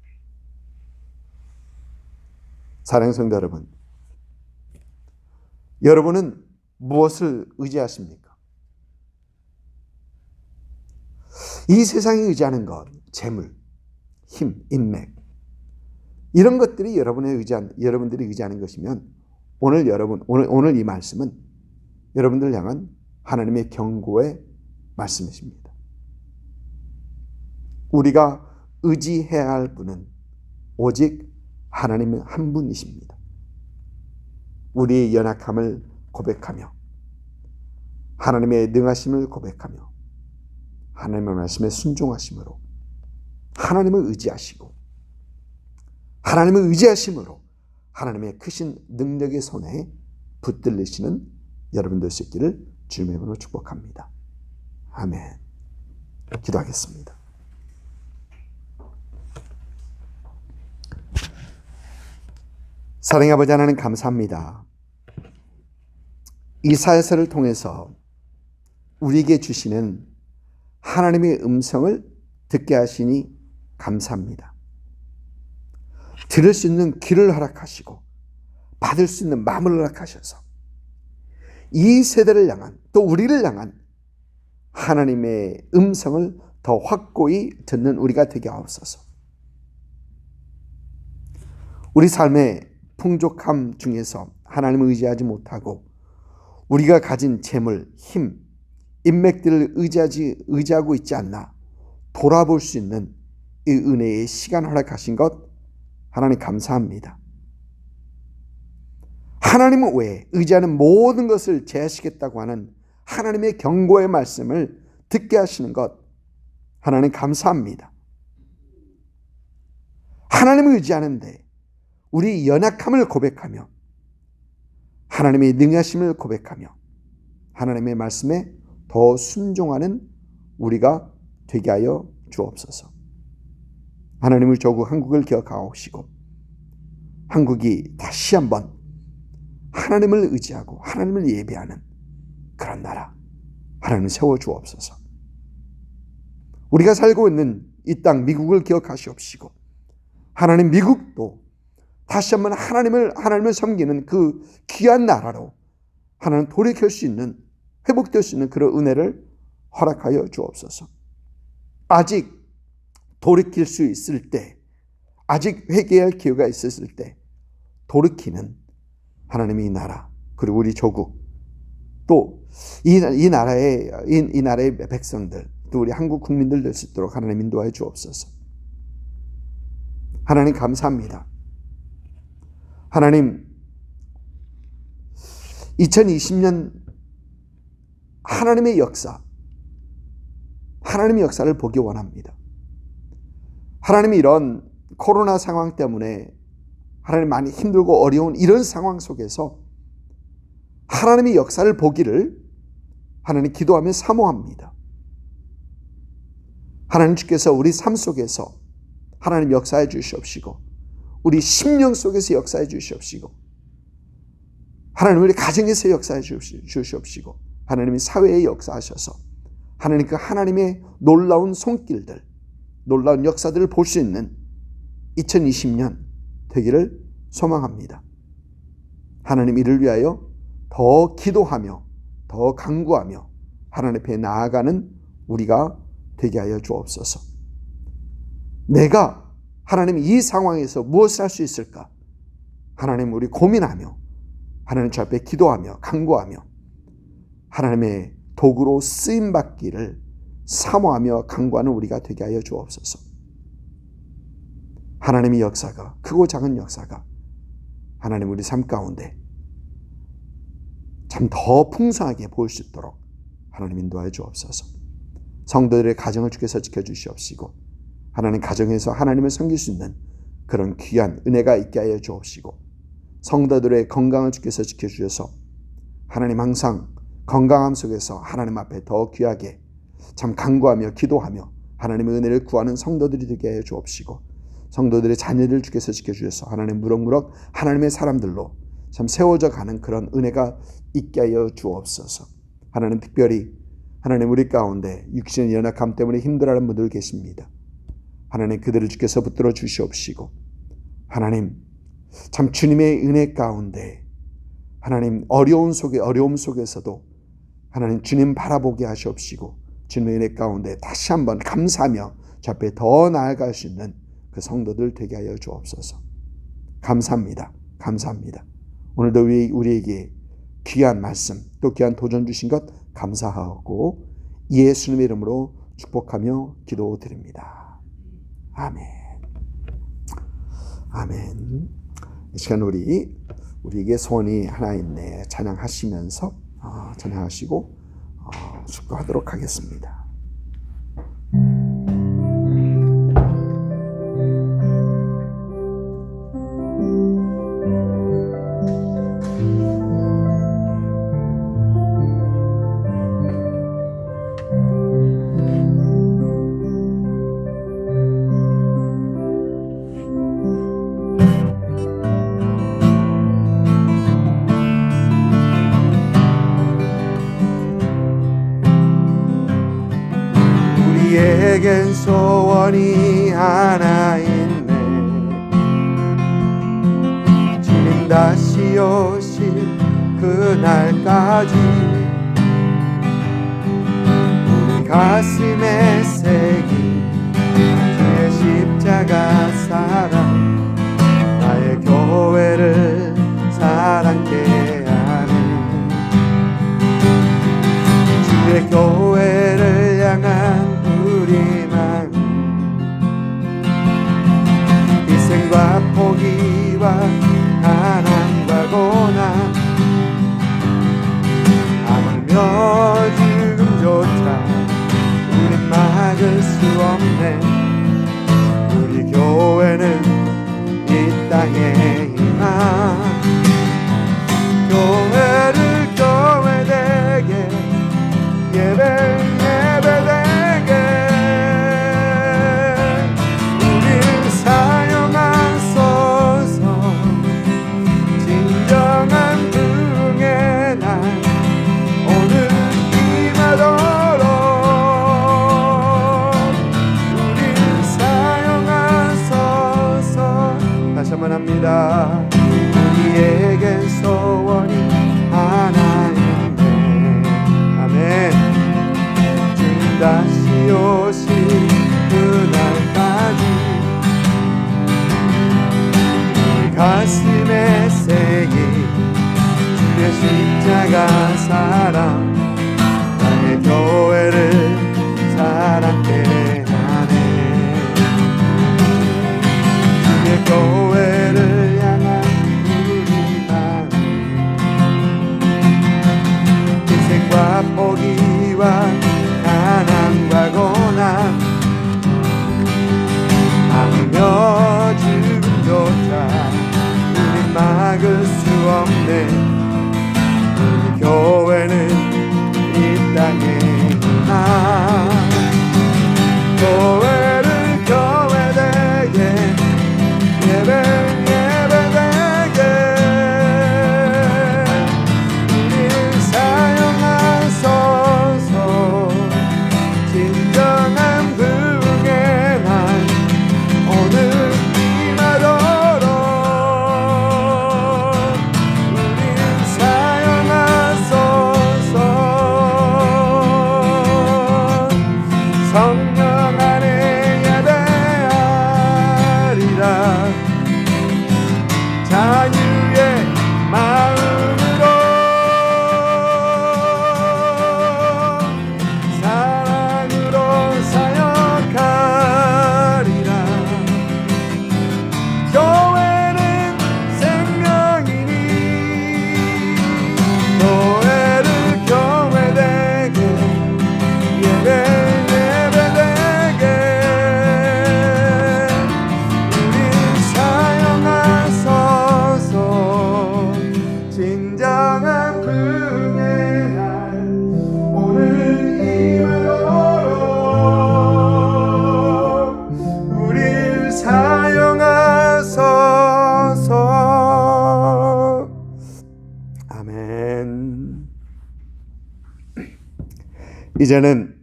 사랑하는 성도 여러분, 여러분은 무엇을 의지하십니까? 이 세상에 의지하는 것, 재물, 힘, 인맥, 이런 것들이 여러분들이 의지하는 것이면 오늘 이 말씀은 여러분들 향한 하나님의 경고의 말씀이십니다. 우리가 의지해야 할 분은 오직 하나님 한 분이십니다. 우리의 연약함을 고백하며 하나님의 능하심을 고백하며 하나님의 말씀에 순종하심으로 하나님을 의지하시고 하나님을 의지하심으로 하나님의 크신 능력의 손에 붙들리시는 여러분들 수 있기를 주님의 이름으로 축복합니다. 아멘. 기도하겠습니다. 사랑의 아버지 하나님, 감사합니다. 이사야서를 통해서 우리에게 주시는 하나님의 음성을 듣게 하시니 감사합니다. 들을 수 있는 귀를 허락하시고 받을 수 있는 마음을 허락하셔서 이 세대를 향한, 또 우리를 향한 하나님의 음성을 더 확고히 듣는 우리가 되게 하옵소서. 우리 삶의 풍족함 중에서 하나님을 의지하지 못하고 우리가 가진 재물, 힘, 인맥들을 의지하고 있지 않나 돌아볼 수 있는 이 은혜의 시간 허락하신 것 하나님 감사합니다. 하나님 외에 의지하는 모든 것을 제하시겠다고 하는 하나님의 경고의 말씀을 듣게 하시는 것 하나님 감사합니다. 하나님을 의지하는데 우리 연약함을 고백하며 하나님의 능하심을 고백하며 하나님의 말씀에 더 순종하는 우리가 되게 하여 주옵소서. 하나님을 조국 한국을 기억하옵시고 한국이 다시 한번 하나님을 의지하고 하나님을 예배하는 그런 나라 하나님 세워주옵소서. 우리가 살고 있는 이 땅 미국을 기억하시옵시고 하나님 미국도 다시 한번 하나님을 섬기는 그 귀한 나라로 하나님 돌이킬 수 있는 회복될 수 있는 그런 은혜를 허락하여 주옵소서. 아직 돌이킬 수 있을 때 아직 회개할 기회가 있었을 때 돌이키는 하나님의 나라 그리고 우리 조국 또 이 나라의 백성들 또 우리 한국 국민들 될 수 있도록 하나님 인도하여 주옵소서. 하나님 감사합니다. 하나님 2020년 하나님의 역사를 보기 원합니다. 하나님이 이런 코로나 상황 때문에 하나님 많이 힘들고 어려운 이런 상황 속에서 하나님의 역사를 보기를 하나님 기도하며 사모합니다. 하나님 주께서 우리 삶 속에서 하나님 역사해 주시옵시고 우리 심령 속에서 역사해 주시옵시고 하나님 우리 가정에서 역사해 주시옵시고 하나님이 사회에 역사하셔서 하나님 그 하나님의 놀라운 손길들 놀라운 역사들을 볼 수 있는 2020년 되기를 소망합니다. 하나님 이를 위하여 더 기도하며 더 간구하며 하나님 앞에 나아가는 우리가 되게 하여 주옵소서. 내가 하나님 이 상황에서 무엇을 할 수 있을까? 하나님 우리 고민하며 하나님 저 앞에 기도하며 간구하며 하나님의 도구로 쓰임받기를 사모하며 간구하는 우리가 되게 하여 주옵소서. 하나님의 역사가 크고 작은 역사가 하나님 우리 삶 가운데 참 더 풍성하게 보일 수 있도록 하나님 인도하여 주옵소서. 성도들의 가정을 주께서 지켜주시옵시고 하나님 가정에서 하나님을 섬길 수 있는 그런 귀한 은혜가 있게 하여 주옵시고 성도들의 건강을 주께서 지켜주셔서 하나님 항상 건강함 속에서 하나님 앞에 더 귀하게 참 간구하며 기도하며 하나님의 은혜를 구하는 성도들이 되게 하여 주옵시고 성도들의 자녀들 주께서 지켜주셔서 하나님 무럭무럭 하나님의 사람들로 참 세워져 가는 그런 은혜가 있게 하여 주옵소서. 하나님 특별히 하나님 우리 가운데 육신의 연약함 때문에 힘들어하는 분들 계십니다. 하나님 그들을 주께서 붙들어 주시옵시고 하나님 참 주님의 은혜 가운데 하나님 어려움 속에서도 하나님 주님 바라보게 하시옵시고 주님의 은혜 가운데 다시 한번 감사하며 저 앞에 더 나아갈 수 있는 그 성도들 되게 하여 주옵소서. 감사합니다. 감사합니다. 오늘도 우리에게 귀한 말씀 또 귀한 도전 주신 것 감사하고 예수님의 이름으로 축복하며 기도드립니다. 아멘. 아멘. 이 시간 우리에게 소원이 하나 있네 찬양하시면서 찬양하시고 축도하도록 하겠습니다. 우리에겐 소원이 하나 있네. 주님 다시 오실 그날까지 우리 가슴에 새긴 주의 십자가 사랑 나의 교회를 사랑케 하는 주의 교회를 향한 우리 마음 하물며 지금조차 우린 막을 수 없네. 우리 교회는 이 땅에 임한 교회를 교회되게 예배되게 우릴 사용하소서. 진정한 부흥의 날 오늘 임하도록 우릴 사용하소서. 다시 한번 합니다. 우리에겐 소원이 하나인데 아멘. 주님 다시 오실 그날까지 우리 가슴에 새긴 주의 십자가 사랑 나의 교회를 사랑케 하네. 주의 교회를 향한 우리 마음 인생과 포기와 가난과 고난 하물며 지금조차 우리 막을 수 없네. 우리 교회는 이 땅에 임한 교회를 교회되게 예배되게 우릴 사용하소서. 진정한 부흥의 날 오늘 임하도록 우릴 사용하소서. 성령 안에 예배하리라. 자유의 마음으로 사랑으로 사역하리라. 교회는 생명이니 교회를 교회되게 예배되게 우릴 사용하소서. 진정한 부흥의 날 오늘 임하도록 우릴 사용하소서. 아멘. 이제는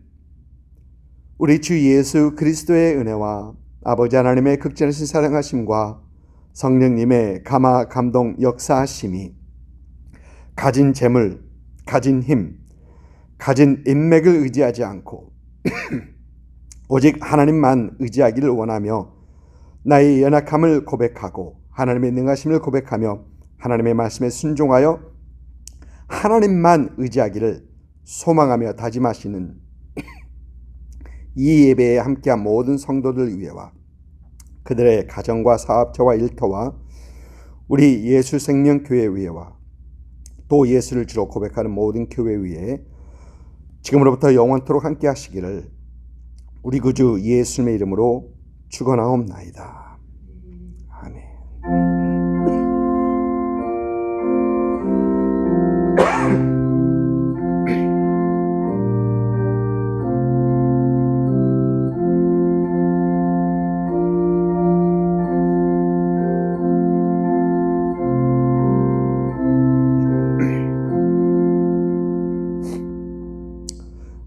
우리 주 예수 그리스도의 은혜와 아버지 하나님의 극진하신 사랑하심과 성령님의 감화 감동 역사하심이 가진 재물, 가진 힘, 가진 인맥을 의지하지 않고 오직 하나님만 의지하기를 원하며 나의 연약함을 고백하고 하나님의 능하심을 고백하며 하나님의 말씀에 순종하여 하나님만 의지하기를 소망하며 다짐하시는 이 예배에 함께한 모든 성도들 위해와 그들의 가정과 사업처와 일터와 우리 예수생명교회 위에와 또 예수를 주로 고백하는 모든 교회 위에 지금으로부터 영원토록 함께 하시기를 우리 구주 예수님의 이름으로 축원하옵나이다. 아멘.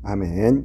아멘.